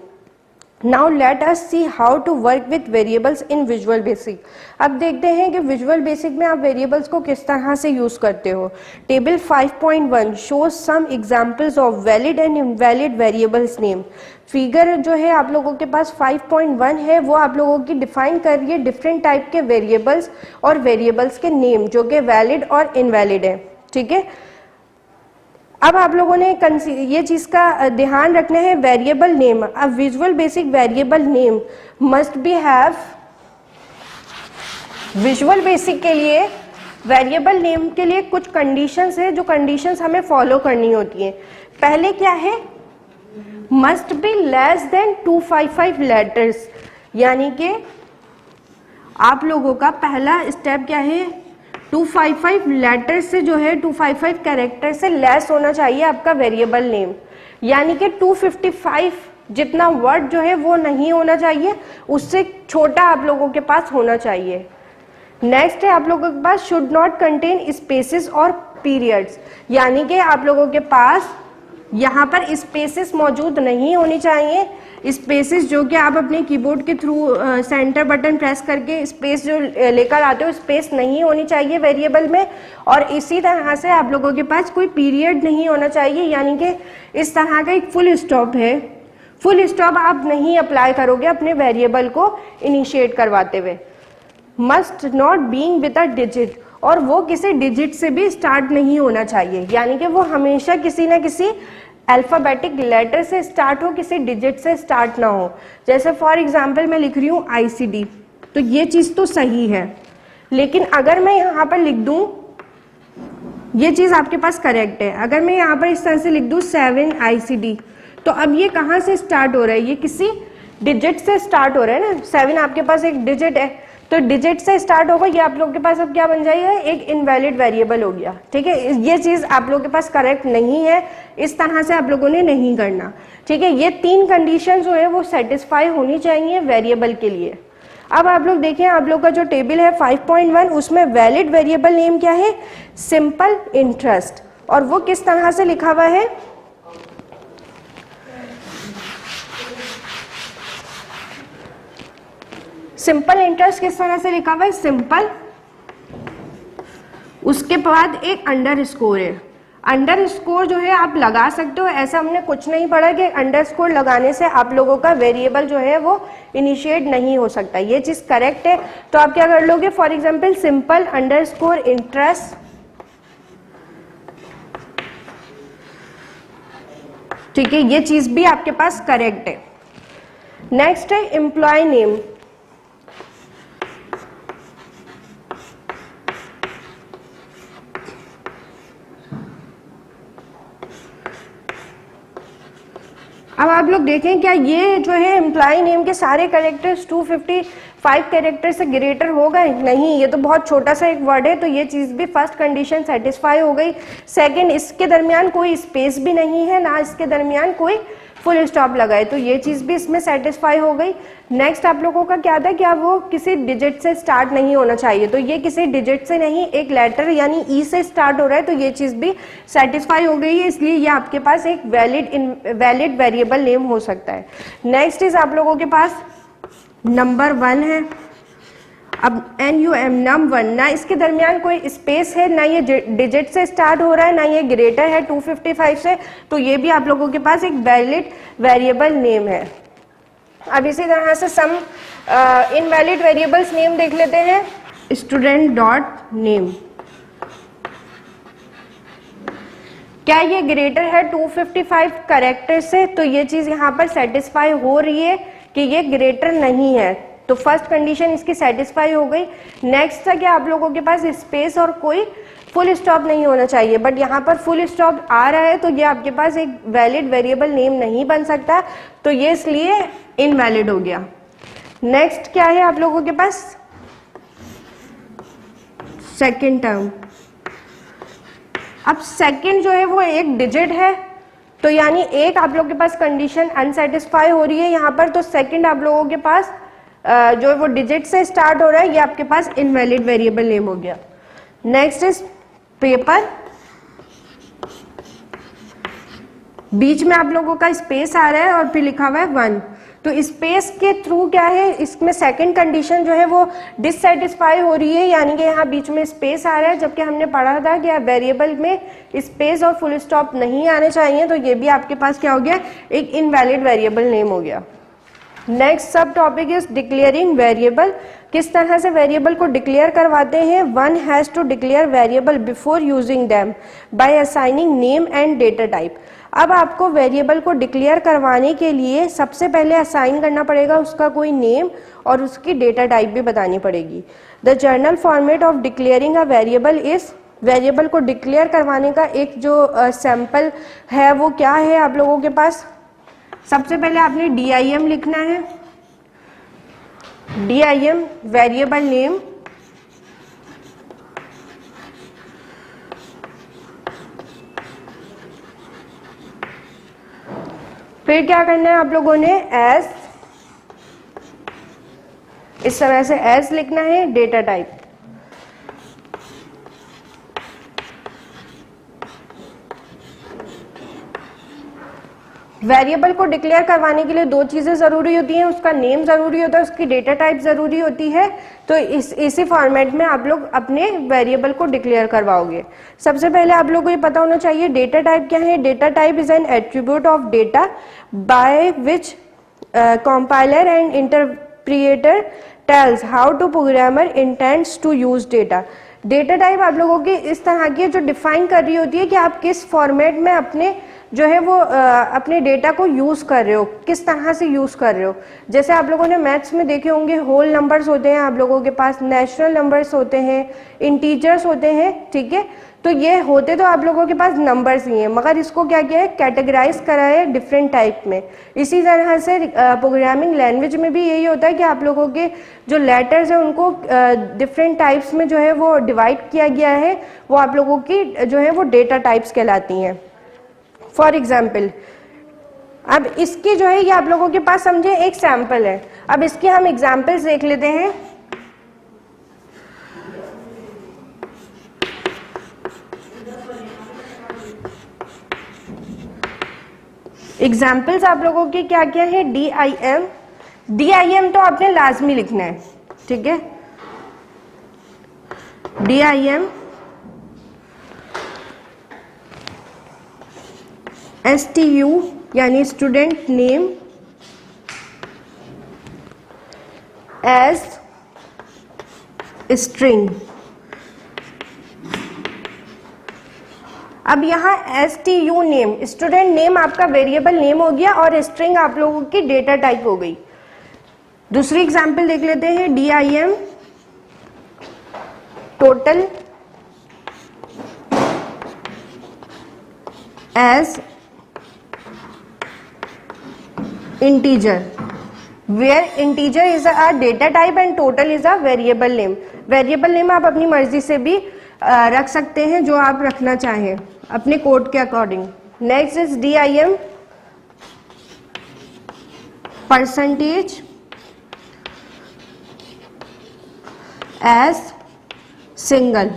C: Now let us see how to work with variables in Visual Basic. अब देखते हैं कि विजुअल बेसिक में आप वेरिएबल्स को किस तरह से यूज करते हो। Table 5.1 shows some examples of valid and invalid variables name. Figure जो है आप लोगों के पास 5.1 है, वो आप लोगों की डिफाइन कर रही है डिफरेंट टाइप के वेरिएबल्स और वेरिएबल्स के नेम जो कि वैलिड और इनवैलिड है। ठीक है, अब आप लोगों ने ये चीज का ध्यान रखना है, वेरिएबल नेम। अब Visual basic variable name must be have, visual basic के लिए वेरिएबल नेम के लिए कुछ कंडीशंस है, जो कंडीशंस हमें फॉलो करनी होती हैं। पहले क्या है? Must be less than 255 letters, यानी कि आप लोगों का पहला स्टेप क्या है? 255 लेटर से जो है 255 कैरेक्टर से लेस होना चाहिए आपका वेरिएबल नेम, यानी कि 255 जितना वर्ड जो है वो नहीं होना चाहिए, उससे छोटा आप लोगों के पास होना चाहिए। नेक्स्ट है आप लोगों के पास शुड नॉट कंटेन स्पेसेस और पीरियड्स, यानी कि आप लोगों के पास यहाँ पर स्पेसेस मौजूद नहीं होनी चाहिए, स्पेसेस जो कि आप अपने कीबोर्ड के थ्रू सेंटर बटन प्रेस करके स्पेस जो लेकर आते हो, स्पेस नहीं होनी चाहिए वेरिएबल में। और इसी तरह से आप लोगों के पास कोई पीरियड नहीं होना चाहिए, यानी कि इस तरह का एक फुल स्टॉप है, फुल स्टॉप आप नहीं अप्लाई करोगे अपने वेरिएबल को इनिशिएट करवाते हुए। Must not being with a digit, और वो किसी डिजिट से भी स्टार्ट नहीं होना चाहिए, यानी कि वो हमेशा किसी ना किसी अल्फाबेटिक लेटर से स्टार्ट हो, किसी डिजिट से स्टार्ट ना हो। जैसे फॉर एग्जांपल मैं लिख रही हूँ ICD, तो ये चीज़ तो सही है, लेकिन अगर मैं यहाँ पर लिख दूँ, ये चीज़ आपके पास करेक्ट है, अगर मैं यहाँ पर इस तरह से लिख दूँ 7 ICD, तो अब ये कहाँ से स्टार्ट हो रहा है, ये किसी डिजिट से स्टार्ट हो रहा है ना। 7 आपके पास एक डिजिट है, तो डिजिट से स्टार्ट होगा, ये आप लोगों के पास अब क्या बन जाएगा, एक इनवैलिड वेरिएबल हो गया। ठीक है, ये चीज़ आप लोगों के पास करेक्ट नहीं है, इस तरह से आप लोगों ने नहीं करना। ठीक है, ये 3 कंडीशन जो है वो सेटिस्फाई होनी चाहिए वेरिएबल के लिए। अब आप लोग देखें, आप लोग का जो टेबल है 5.1, उसमें वैलिड वेरिएबल नेम क्या है, सिंपल इंटरेस्ट, और वो किस तरह से लिखा हुआ है, सिंपल इंटरेस्ट किस तरह से लिखा हुआ है, सिंपल, उसके बाद एक अंडरस्कोर है। अंडरस्कोर जो है आप लगा सकते हो, ऐसा हमने कुछ नहीं पढ़ा कि अंडरस्कोर लगाने से आप लोगों का वेरिएबल जो है वो इनिशिएट नहीं हो सकता, ये चीज़ करेक्ट है। तो आप क्या कर लोगे, for example simple underscore interest, ठीक है, ये चीज़ भी आपके पास करेक्ट है। नेक्स्ट है एम्प्लॉय नेम। अब आप लोग देखें, क्या ये जो है एम्प्लॉय नेम के सारे कैरेक्टर्स 255 कैरेक्टर से ग्रेटर हो गए? नहीं, ये तो बहुत छोटा सा एक वर्ड है, तो ये चीज़ भी फर्स्ट कंडीशन सेटिस्फाई हो गई। सेकंड, इसके दरमियान कोई स्पेस भी नहीं है, ना इसके दरमियान कोई फुल स्टॉप लगाए, तो ये चीज़ भी इसमें सेटिस्फाई हो गई। नेक्स्ट आप लोगों का क्या था, क्या वो किसी डिजिट से स्टार्ट नहीं होना चाहिए, तो ये किसी डिजिट से नहीं, एक लेटर यानी ई से स्टार्ट हो रहा है, तो ये चीज़ भी सेटिस्फाई हो गई है, इसलिए ये आपके पास एक वैलिड वेरिएबल नेम हो सकता है। नेक्स्ट इज आप लोगों के पास नंबर 1 है। अब NUM num1, ना इसके दरमियान कोई स्पेस है, ना ये डिजिट से स्टार्ट हो रहा है, ना ये ग्रेटर है 255 से, तो ये भी आप लोगों के पास एक वैलिड वेरिएबल नेम है। अब इसी तरह से सम इनवैलिड वेरिएबल्स नेम देख लेते हैं। स्टूडेंट डॉट नेम, क्या ये ग्रेटर है 255 कैरेक्टर से, तो ये चीज़ यहाँ पर सेटिस्फाई हो रही है कि ये ग्रेटर नहीं है, तो फर्स्ट कंडीशन इसकी सेटिस्फाई हो गई। नेक्स्ट था कि आप लोगों के पास स्पेस और कोई फुल स्टॉप नहीं होना चाहिए, बट यहाँ पर फुल स्टॉप आ रहा है, तो ये आपके पास एक वैलिड वेरिएबल नेम नहीं बन सकता, तो ये इसलिए इनवैलिड हो गया। नेक्स्ट क्या है आप लोगों के पास, सेकेंड टर्म। अब सेकेंड जो है वो एक डिजिट है, तो यानी एक आप लोगों के पास कंडीशन अनसेटिस्फाई हो रही है यहाँ पर, तो सेकेंड आप लोगों के पास जो है वो डिजिट से स्टार्ट हो रहा है, ये आपके पास इनवैलिड वेरिएबल नेम हो गया। नेक्स्ट इज पेपर, बीच में आप लोगों का स्पेस आ रहा है और फिर लिखा हुआ है 1, तो स्पेस के थ्रू क्या है, इसमें सेकंड कंडीशन जो है वो डिससेटिस्फाई हो रही है, यानी कि यहाँ बीच में स्पेस आ रहा है, जबकि हमने पढ़ा था कि वेरिएबल में स्पेस और फुल स्टॉप नहीं आने चाहिए, तो ये भी आपके पास क्या हो गया, एक इनवैलिड वेरिएबल नेम हो गया। नेक्स्ट सब टॉपिक इज डिक्लेयरिंग वेरिएबल, किस तरह से वेरिएबल को डिक्लेयर करवाते हैं। One has to declare variable before using them by assigning name and data type. अब आपको वेरिएबल को डिक्लेयर करवाने के लिए सबसे पहले असाइन करना पड़ेगा उसका कोई नेम और उसकी डेटा टाइप भी बतानी पड़ेगी। The general format of declaring a variable is, variable को डिक्लेयर करवाने का एक जो सैम्पल है वो क्या है आप लोगों के पास। सबसे पहले आपने DIM लिखना है, DIM वेरिएबल नेम, फिर क्या करना है आप लोगों ने, एज, इस तरह से एज लिखना है, डेटा टाइप। वेरिएबल को डिक्लेयर करवाने के लिए दो चीज़ें ज़रूरी होती हैं, उसका नेम ज़रूरी होता है, उसकी डेटा टाइप ज़रूरी होती है। तो इसी फॉर्मेट में आप लोग अपने वेरिएबल को डिक्लेयर करवाओगे। सबसे पहले आप लोगों को ये पता होना चाहिए डेटा टाइप क्या है। Data type is an attribute of data by which compiler and interpreter tells how to programmer intends to use data. Data type आप लोगों की इस तरह की जो डिफाइन कर रही होती है कि आप किस फॉर्मेट में अपने जो है वो अपने डेटा को यूज़ कर रहे हो, किस तरह से यूज़ कर रहे हो। जैसे आप लोगों ने मैथ्स में देखे होंगे होल नंबर्स होते हैं आप लोगों के पास, नेचुरल नंबर्स होते हैं, इंटीजर्स होते हैं, ठीक है। तो ये होते तो आप लोगों के पास नंबर्स ही हैं, मगर इसको क्या किया है, कैटेगराइज करा है डिफरेंट टाइप में। इसी तरह से प्रोग्रामिंग लैंग्वेज में भी यही होता है कि आप लोगों के जो लेटर्स हैं उनको डिफरेंट टाइप्स में जो है वो डिवाइड किया गया है, वो आप लोगों की जो है वो डेटा टाइप्स कहलाती हैं। फॉर एग्जाम्पल अब इसकी जो है ये आप लोगों के पास समझे एक सैम्पल है। अब इसके हम एग्जाम्पल्स देख लेते हैं। एग्जाम्पल्स आप लोगों के क्या क्या है, DIM। DIM तो आपने लाजमी लिखना है, ठीक है। DIM STU यानी स्टूडेंट नेम एज स्ट्रिंग। अब यहाँ STU नेम, स्टूडेंट नेम आपका वेरिएबल नेम हो गया और स्ट्रिंग आप लोगों की डेटा टाइप हो गई। दूसरी एग्जांपल देख लेते हैं, DIM total as integer where integer is a data type and total is a variable name। variable name आप अपनी मर्जी से भी रख सकते हैं, जो आप रखना चाहें अपने कोड के according. Next is DIM percentage as single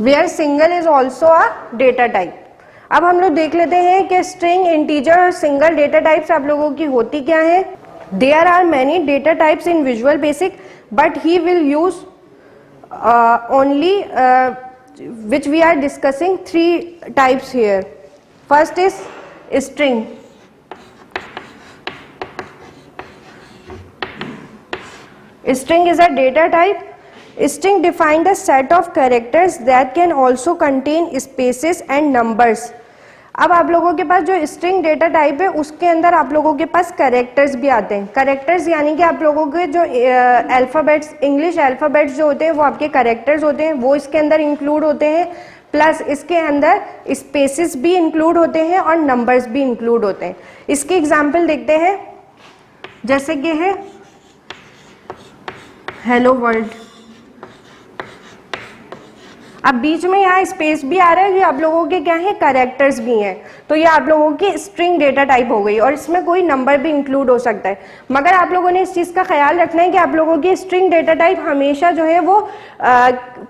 C: where single is also a data type। अब हम लोग देख लेते हैं कि स्ट्रिंग, इंटीजर और सिंगल डेटा टाइप्स आप लोगों की होती क्या है। There are many data types in Visual Basic but he will use only which we are discussing 3 types here. First is string. String is a data type. String define the set of characters that can also contain spaces and numbers। अब आप लोगों के पास जो string data type है उसके अंदर आप लोगों के पास कैरेक्टर्स भी आते हैं। कैरेक्टर्स यानी कि आप लोगों के जो अल्फ़ाबेट्स, इंग्लिश अल्फ़ाबेट्स जो होते हैं वो आपके कैरेक्टर्स होते हैं, वो इसके अंदर इंक्लूड होते हैं। प्लस इसके अंदर स्पेसेस भी इंक्लूड होते हैं और नंबर्स भी इंक्लूड होते हैं। इसकी एग्जाम्पल देखते हैं, जैसे कि है हेलो वर्ल्ड। अब बीच में यहाँ स्पेस भी आ रहा है, ये आप लोगों के क्या है, कैरेक्टर्स भी हैं। तो ये आप लोगों की स्ट्रिंग डेटा टाइप हो गई और इसमें कोई नंबर भी इंक्लूड हो सकता है। मगर आप लोगों ने इस चीज़ का ख्याल रखना है कि आप लोगों की स्ट्रिंग डेटा टाइप हमेशा जो है वो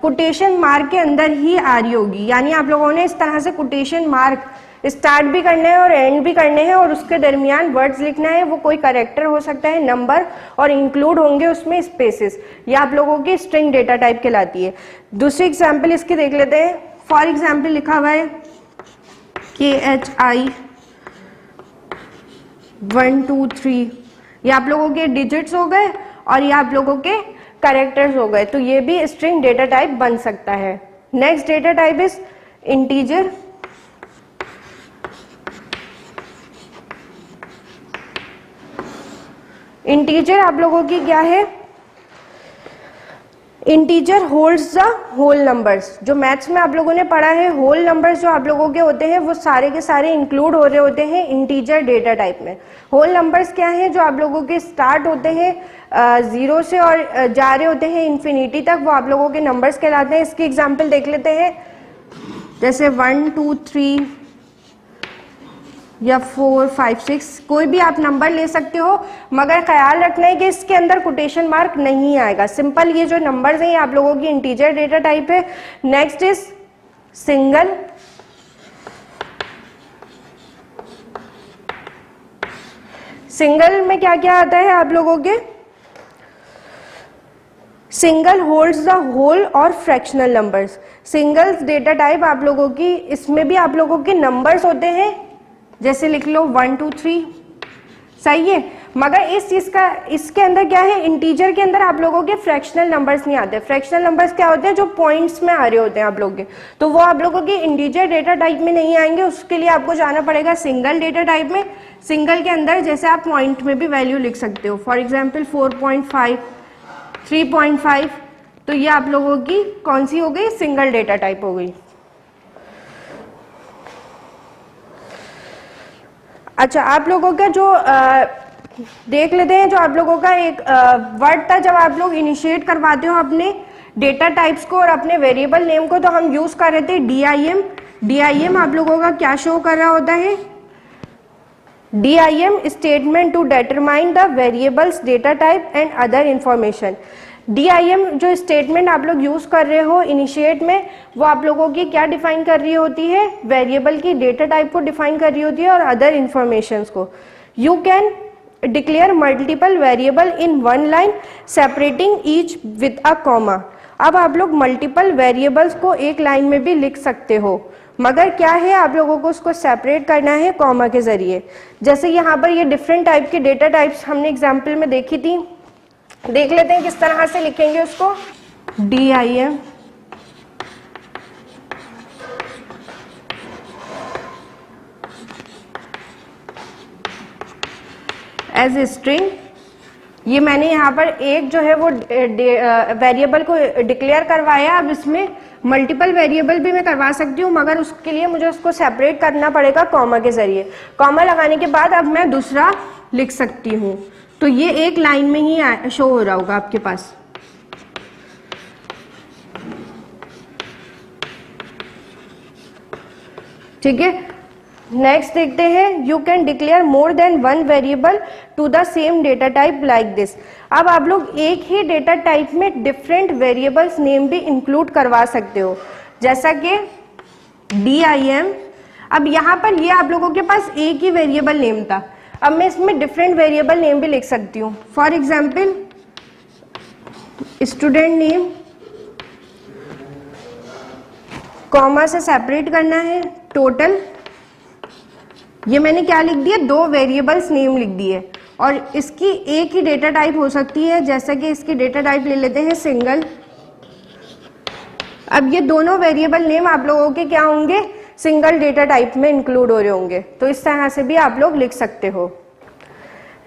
C: कोटेशन मार्क के अंदर ही आ रही होगी। यानी आप लोगों ने इस तरह से कोटेशन मार्क स्टार्ट भी करने हैं और एंड भी करने हैं और उसके दरमियान वर्ड्स लिखना है। वो कोई कैरेक्टर हो सकता है, नंबर, और इंक्लूड होंगे उसमें स्पेसेस। ये आप लोगों की स्ट्रिंग डेटा टाइप कहलाती है। दूसरी एग्जाम्पल इसकी देख लेते हैं। फॉर एग्जाम्पल लिखा हुआ है KHI 1 2 3। ये आप लोगों के डिजिट्स हो गए और ये आप लोगों के कैरेक्टर्स हो गए। तो ये भी स्ट्रिंग डेटा टाइप बन सकता है। Next data type is integer. Integer आप लोगों की क्या है, integer holds the whole numbers. जो मैथ्स में आप लोगों ने पढ़ा है, होल नंबर्स जो आप लोगों के होते हैं वो सारे के सारे इंक्लूड हो रहे होते हैं इंटीजर डेटा टाइप में। होल नंबर्स क्या है, जो आप लोगों के स्टार्ट होते हैं 0 से और जा रहे होते हैं इन्फिनिटी तक, वो आप लोगों के नंबर्स कहलाते हैं। इसकी एग्जाम्पल देख लेते हैं, जैसे 1 2 3 या 4 5 6, कोई भी आप नंबर ले सकते हो, मगर ख्याल रखना है कि इसके अंदर कोटेशन मार्क नहीं आएगा। सिंपल ये जो नंबर्स हैं ये आप लोगों की इंटीजर डेटा टाइप है। Next is single. सिंगल में क्या क्या आता है आप लोगों के? सिंगल होल्ड्स द होल और fractional numbers. Single data type आप लोगों की, इसमें भी आप लोगों के नंबर्स होते हैं, जैसे लिख लो 1 2 3, सही है। मगर इस चीज का, इसके अंदर क्या है, इंटीजर के अंदर आप लोगों के फ्रैक्शनल नंबर्स नहीं आते। फ्रैक्शनल नंबर्स क्या होते हैं? जो पॉइंट्स में आ रहे होते हैं आप लोगों के, तो वो आप लोगों के इंटीजर डेटा टाइप में नहीं आएंगे। उसके लिए आपको जाना पड़ेगा सिंगल डेटा टाइप में। सिंगल के अंदर जैसे आप पॉइंट में भी वैल्यू लिख सकते हो, फॉर एग्जाम्पल 4.5, 3.5, तो ये आप लोगों की कौन सी हो गई? सिंगल डेटा टाइप हो गई। अच्छा, आप लोगों का जो देख लेते हैं, जो आप लोगों का एक वर्ड था, जब आप लोग इनिशिएट करवाते हो अपने डेटा टाइप्स को और अपने वेरिएबल नेम को, तो हम यूज कर रहे थे DIM। DIM आप लोगों का क्या शो कर रहा होता है? DIM statement to determine the variables data type and other information. DIM जो स्टेटमेंट आप लोग यूज कर रहे हो इनिशिएट में, वो आप लोगों की क्या डिफाइन कर रही होती है? वेरिएबल की डेटा टाइप को डिफाइन कर रही होती है और अदर इंफॉर्मेशंस को। You can declare multiple variable in one line separating each with a comma. अब आप लोग मल्टीपल वेरिएबल्स को एक लाइन में भी लिख सकते हो, मगर क्या है, आप लोगों को उसको सेपरेट करना है कॉमा के जरिए। जैसे यहाँ पर ये डिफरेंट टाइप के डेटा टाइप्स हमने एग्जाम्पल में देखी थी, देख लेते हैं किस तरह से लिखेंगे उसको। DIM एज स्ट्रिंग, ये मैंने यहाँ पर एक जो है वो वेरिएबल को डिक्लेयर करवाया। अब इसमें मल्टीपल वेरिएबल भी मैं करवा सकती हूँ, मगर उसके लिए मुझे उसको सेपरेट करना पड़ेगा कॉमा के जरिए। कॉमा लगाने के बाद अब मैं दूसरा लिख सकती हूँ, तो ये एक लाइन में ही शो हो रहा होगा आपके पास। ठीक है, नेक्स्ट देखते हैं। You can declare more than one variable to the same data type like this. अब आप लोग एक ही डेटा टाइप में डिफरेंट वेरिएबल्स नेम भी इंक्लूड करवा सकते हो, जैसा कि DIM। अब यहाँ पर ये आप लोगों के पास एक ही वेरिएबल नेम था, अब मैं इसमें डिफरेंट वेरिएबल नेम भी लिख सकती हूँ। For example student name, comma से सेपरेट करना है टोटल। ये मैंने क्या लिख दिया? दो वेरिएबल्स नेम लिख दिए, और इसकी एक ही डेटा टाइप हो सकती है, जैसा कि इसकी डेटा टाइप ले लेते हैं सिंगल। अब ये दोनों वेरिएबल नेम आप लोगों के क्या होंगे? सिंगल डेटा टाइप में इंक्लूड हो रहे होंगे, तो इस तरह से भी आप लोग लिख सकते हो।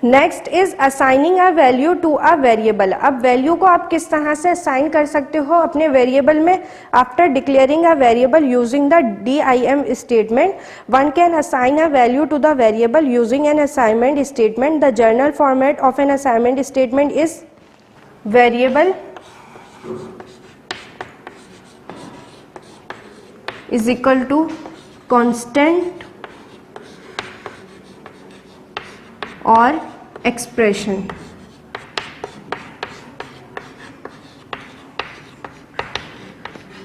C: Next is assigning a value to a variable. अब वैल्यू को आप किस तरह से असाइन कर सकते हो अपने वेरिएबल में? After declaring a variable using the DIM statement, one can assign a value to the variable using an assignment statement. The general format of an assignment statement is variable is equal to constant और expression.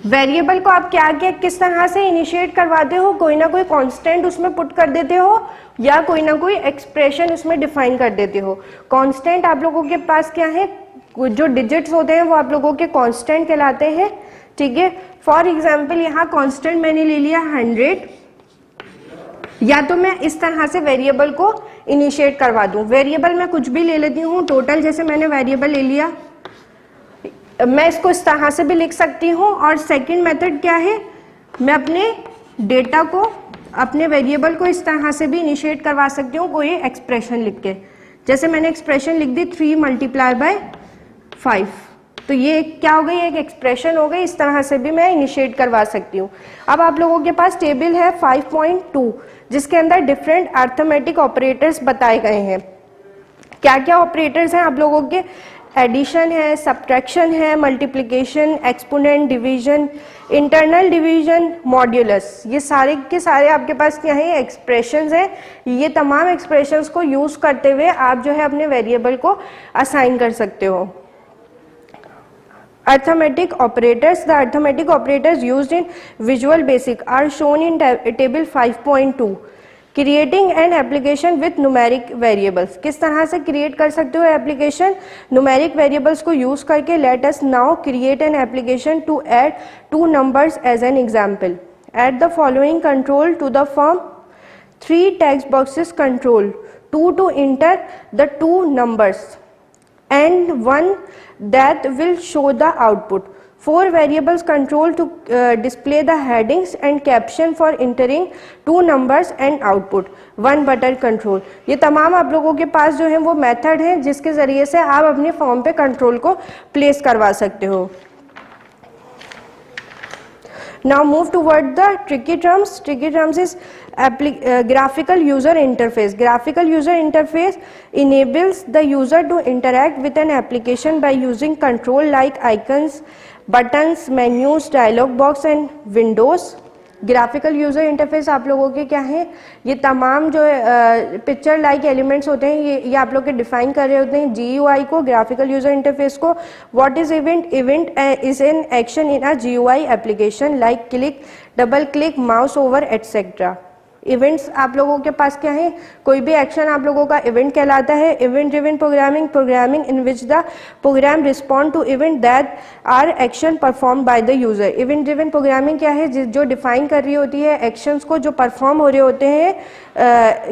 C: Variable को आप क्या क्या किस तरह से initiate करवाते हो? कोई ना कोई कांस्टेंट उसमें पुट कर देते हो, या कोई ना कोई एक्सप्रेशन उसमें डिफाइन कर देते हो। कांस्टेंट आप लोगों के पास क्या है? जो डिजिट्स होते हैं वो आप लोगों के कांस्टेंट कहलाते हैं। ठीक है, फॉर एग्जाम्पल यहाँ कांस्टेंट मैंने ले लिया 100, या तो मैं इस तरह से वेरिएबल को इनिशिएट करवा दूं। वेरिएबल मैं कुछ भी ले लेती हूँ, टोटल जैसे मैंने वेरिएबल ले लिया, मैं इसको इस तरह से भी लिख सकती हूँ। और सेकंड मेथड क्या है? मैं अपने डेटा को, अपने वेरिएबल को इस तरह से भी इनिशिएट करवा सकती हूँ, कोई एक्सप्रेशन लिख के। जैसे मैंने एक्सप्रेशन लिख दी 3 × 5, तो ये क्या हो गई? एक एक्सप्रेशन हो गई। इस तरह से भी मैं इनिशिएट करवा सकती हूँ। अब आप लोगों के पास टेबल है 5.2, जिसके अंदर डिफरेंट अर्थमेटिक ऑपरेटर्स बताए गए हैं। क्या क्या ऑपरेटर्स हैं आप लोगों के? एडिशन है, सब्ट्रैक्शन है, multiplication, exponent, division, internal division, modulus. ये सारे के सारे आपके पास क्या है? एक्सप्रेशंस हैं। ये तमाम एक्सप्रेशंस को यूज करते हुए आप जो है अपने वेरिएबल को असाइन कर सकते हो। Arithmetic operators. The arithmetic operators used in Visual Basic are shown in table 5.2. Creating an application with numeric variables, किस तरह से क्रिएट कर सकते हो एप्लीकेशन न्यूमेरिक वेरिएबल्स को यूज करके. Let us now create an application to add 2 numbers as an example. Add the following control to the form. 3 text boxes control, 2 to enter the 2 numbers and 1 that will show the output. 4 variables control to display the headings and caption for entering 2 numbers and output. 1 button control. ये तमाम आप लोगों के पास जो है वो method है जिसके ज़रिए से आप अपने फॉर्म पे कंट्रोल को प्लेस करवा सकते हो. Now move toward the tricky terms. Tricky terms is graphical user interface. Graphical user interface enables the user to interact with an application by using control like icons, buttons, menus, dialog box and windows. Graphical user interface आप लोगों के क्या है, ये तमाम जो picture like elements होते हैं ये आप लोग के डिफाइन कर रहे होते हैं GUI को, ग्राफिकल यूज़र इंटरफेस को. What is event? Event is an action in a GUI application like click, double click, mouse over etcetera. Events आप लोगों के पास क्या है, कोई भी एक्शन आप लोगों का इवेंट कहलाता है. Event driven programming, programming in which the program respond to event that are action perform by the user. Event driven programming क्या है, जो डिफाइन कर रही होती है एक्शंस को जो परफॉर्म हो रहे होते हैं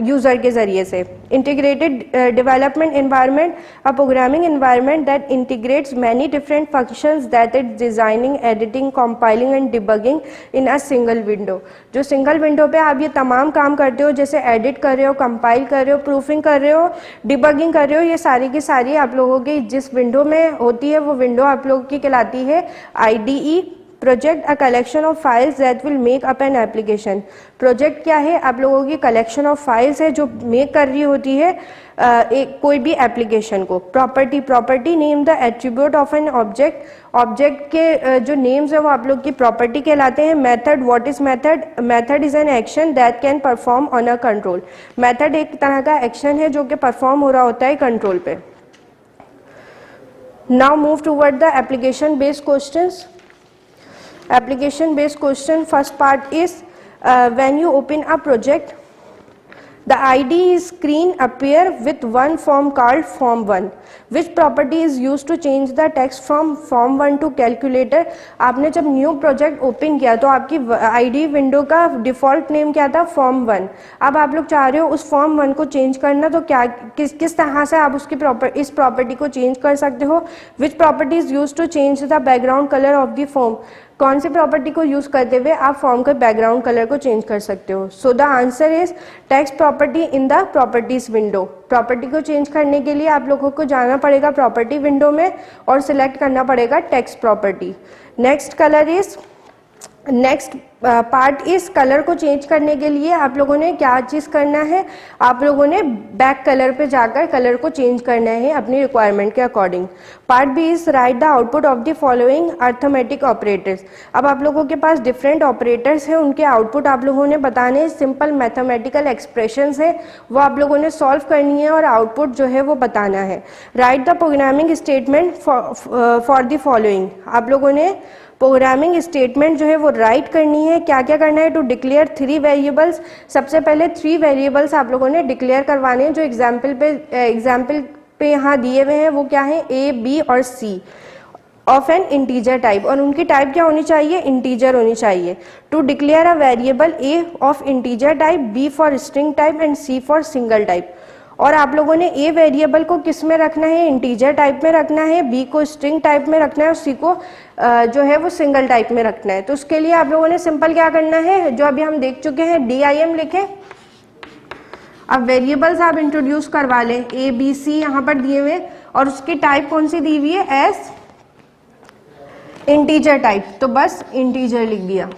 C: यूजर के जरिए से. Integrated development environment, a programming environment that integrates many different functions that is designing, editing, compiling and debugging in a single window. जो सिंगल विंडो पे आप ये तमाम काम करते हो, जैसे एडिट कर रहे हो, कंपाइल कर रहे हो, प्रूफिंग कर रहे हो, डिबगिंग कर रहे हो, ये सारी की सारी आप लोगों की जिस विंडो में होती है वो विंडो आप लोगों की कहलाती है IDE. Project a collection of files that will make up an application. Project क्या है, आप लोगों की कलेक्शन ऑफ फाइल्स है जो मेक कर रही होती है कोई भी एप्लीकेशन को. Property, property name the attribute of an object. Object के जो नेम्स है वो आप लोग की प्रॉपर्टी कहलाते हैं. Method, what is method? Method is an action that can perform on a control. Method एक तरह का एक्शन है जो कि परफॉर्म हो रहा होता है कंट्रोल पे. Now move toward the application based questions. Application based question, first part is when you open a project, the IDE screen appear with one form called form 1. Which property is used to change the text from form 1 to calculator? आपने जब new project open किया तो आपकी IDE window का default name क्या था? form 1. अब आप लोग चाह रहे हो उस form 1 को चेंज करना, तो क्या किस तरह से आप उसकी इस प्रॉपर्टी को चेंज कर सकते हो? Which property is used to change the background color of the form? कौन सी प्रॉपर्टी को यूज करते हुए आप फॉर्म के बैकग्राउंड कलर को चेंज कर सकते हो? So the answer is text property in the properties window. Property को चेंज करने के लिए आप लोगों को जाना पड़ेगा प्रॉपर्टी विंडो में और सिलेक्ट करना पड़ेगा text property. Next colour is, next part इस कलर को चेंज करने के लिए आप लोगों ने क्या चीज़ करना है, आप लोगों ने बैक कलर पे जाकर कलर को चेंज करना है अपनी रिक्वायरमेंट के according. Part B is write the output of the following arithmetic operators. अब आप लोगों के पास डिफरेंट ऑपरेटर्स हैं, उनके आउटपुट आप लोगों ने बताने हैं. सिंपल मैथमेटिकल एक्सप्रेशंस है वो आप लोगों ने सॉल्व करनी है और आउटपुट जो है वो बताना है. Right the programming statement for the following. आप लोगों ने प्रोग्रामिंग स्टेटमेंट जो है वो राइट करनी है. क्या क्या करना है? To declare 3 variables. सबसे पहले 3 वेरिएबल्स आप लोगों ने डिक्लेयर करवाने हैं जो एग्जाम्पल पे यहाँ दिए हुए हैं. वो क्या है? A, B और C of an integer type. और उनकी टाइप क्या होनी चाहिए? इंटीजर होनी चाहिए. To declare a variable A of integer type, B for string type and C for single type. और आप लोगों ने A वेरिएबल को किस में रखना है? इंटीजर टाइप में रखना है, B को स्ट्रिंग टाइप में रखना है और C को जो है वो सिंगल टाइप में रखना है. तो उसके लिए आप लोगों ने सिंपल क्या करना है, जो अभी हम देख चुके हैं DIM लिखे. अब वेरिएबल्स आप इंट्रोड्यूस करवा लें. A, B, C यहाँ पर दिए हुए और उसकी टाइप कौन सी दी हुई है? S integer type. तो बस इंटीजर लिख दिया.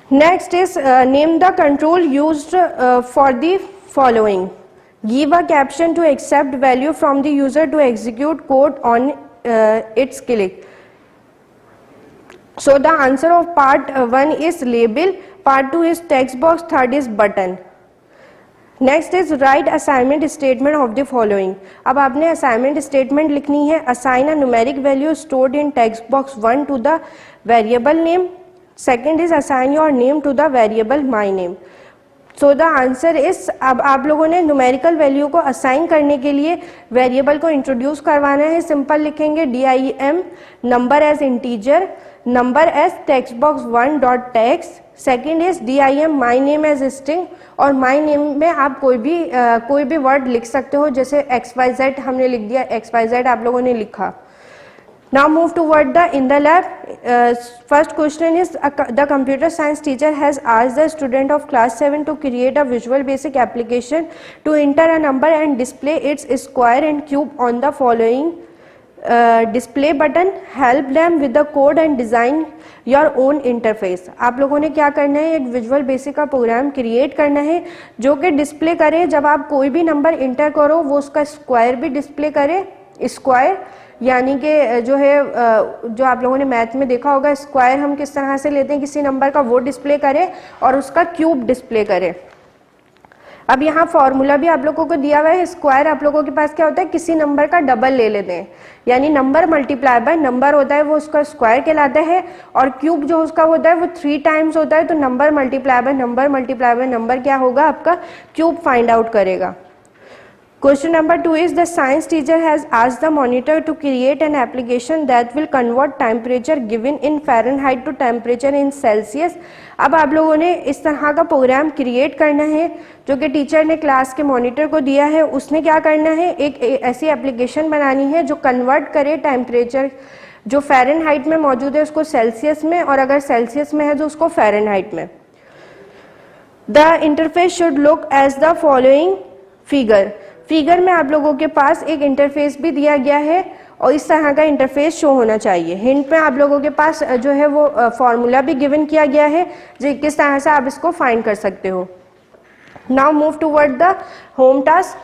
C: Next is name the control used for the following. Give a caption to accept value from the user to execute code on its click. So the answer of part 1 is label, part 2 is text box, third is button. Next is write assignment statement of the following. अब आपने assignment statement लिखनी है. Assign a numeric value stored in text box 1 to the variable name. Second is assign your name to the variable my name. So the answer is, अब आप लोगों ने numerical value को assign करने के लिए वेरिएबल को इंट्रोड्यूस करवाना है. सिंपल लिखेंगे DIM number as integer, number as text box 1 dot text. Second is DIM my name as string, और माई नेम में आप कोई भी वर्ड लिख सकते हो, जैसे XYZ हमने लिख दिया, XYZ आप लोगों ने लिखा. Now move toward the in the lab. First question is the computer science teacher has asked the student of class 7 to create a Visual Basic application to enter a number and display its square and cube on the following display button. Help them with the code and design your own interface. आप लोगों ने क्या करना है, एक visual basic का program create करना है जो कि डिस्प्ले करे, जब आप कोई भी नंबर इंटर करो वो उसका स्क्वायर भी डिस्प्ले करे. स्क्वायर यानी कि जो है, जो आप लोगों ने मैथ में देखा होगा, स्क्वायर हम किस तरह से लेते हैं किसी नंबर का, वो डिस्प्ले करे और उसका क्यूब डिस्प्ले करे. अब यहाँ फॉर्मूला भी आप लोगों को दिया हुआ है. स्क्वायर आप लोगों के पास क्या होता है, किसी नंबर का डबल ले लेते हैं, यानी नंबर मल्टीप्लाई बाय नंबर होता है, वो उसका स्क्वायर कहलाता है. और क्यूब जो उसका होता है वो 3 टाइम्स होता है, तो नंबर मल्टीप्लाई बाय नंबर क्या होगा, आपका क्यूब फाइंड आउट करेगा. Question number 2 is the science teacher has asked the monitor to create an application that will convert temperature given in Fahrenheit to temperature in Celsius. अब आप लोगों ने इस तरह का प्रोग्राम क्रिएट करना है जो कि टीचर ने क्लास के मॉनिटर को दिया है. उसने क्या करना है, एक ऐसी एप्लीकेशन बनानी है जो कन्वर्ट करे टेम्परेचर जो फ़ारेनहाइट में मौजूद है उसको सेल्सियस में, और अगर सेल्सियस में है तो उसको फ़ारेनहाइट में. The interface should look as the following figure में आप लोगों के पास एक इंटरफेस भी दिया गया है और इस तरह का इंटरफेस शो होना चाहिए. हिंट में आप लोगों के पास जो है वो फॉर्मूला भी गिवन किया गया है जो किस तरह से आप इसको फाइंड कर सकते हो. Now move toward the home task.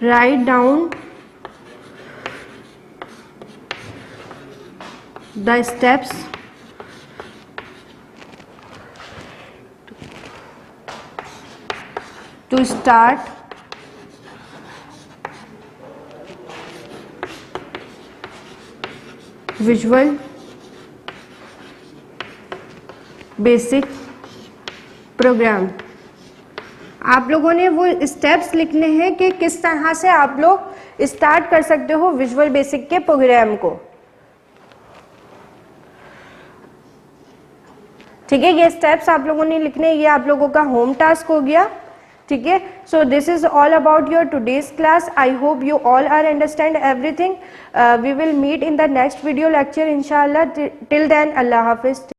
C: Write down the steps to start Visual Basic प्रोग्राम. आप लोगों ने वो स्टेप्स लिखने हैं कि किस तरह से आप लोग स्टार्ट कर सकते हो विजुअल बेसिक के प्रोग्राम को. ठीक है, ये स्टेप्स आप लोगों ने लिखने, ये आप लोगों का होम टास्क हो गया. ठीक है, so this is all about your today's class. I hope you all are understand everything. We will meet in the next video lecture इंशाल्लाह. टिल देन अल्लाह हाफिज.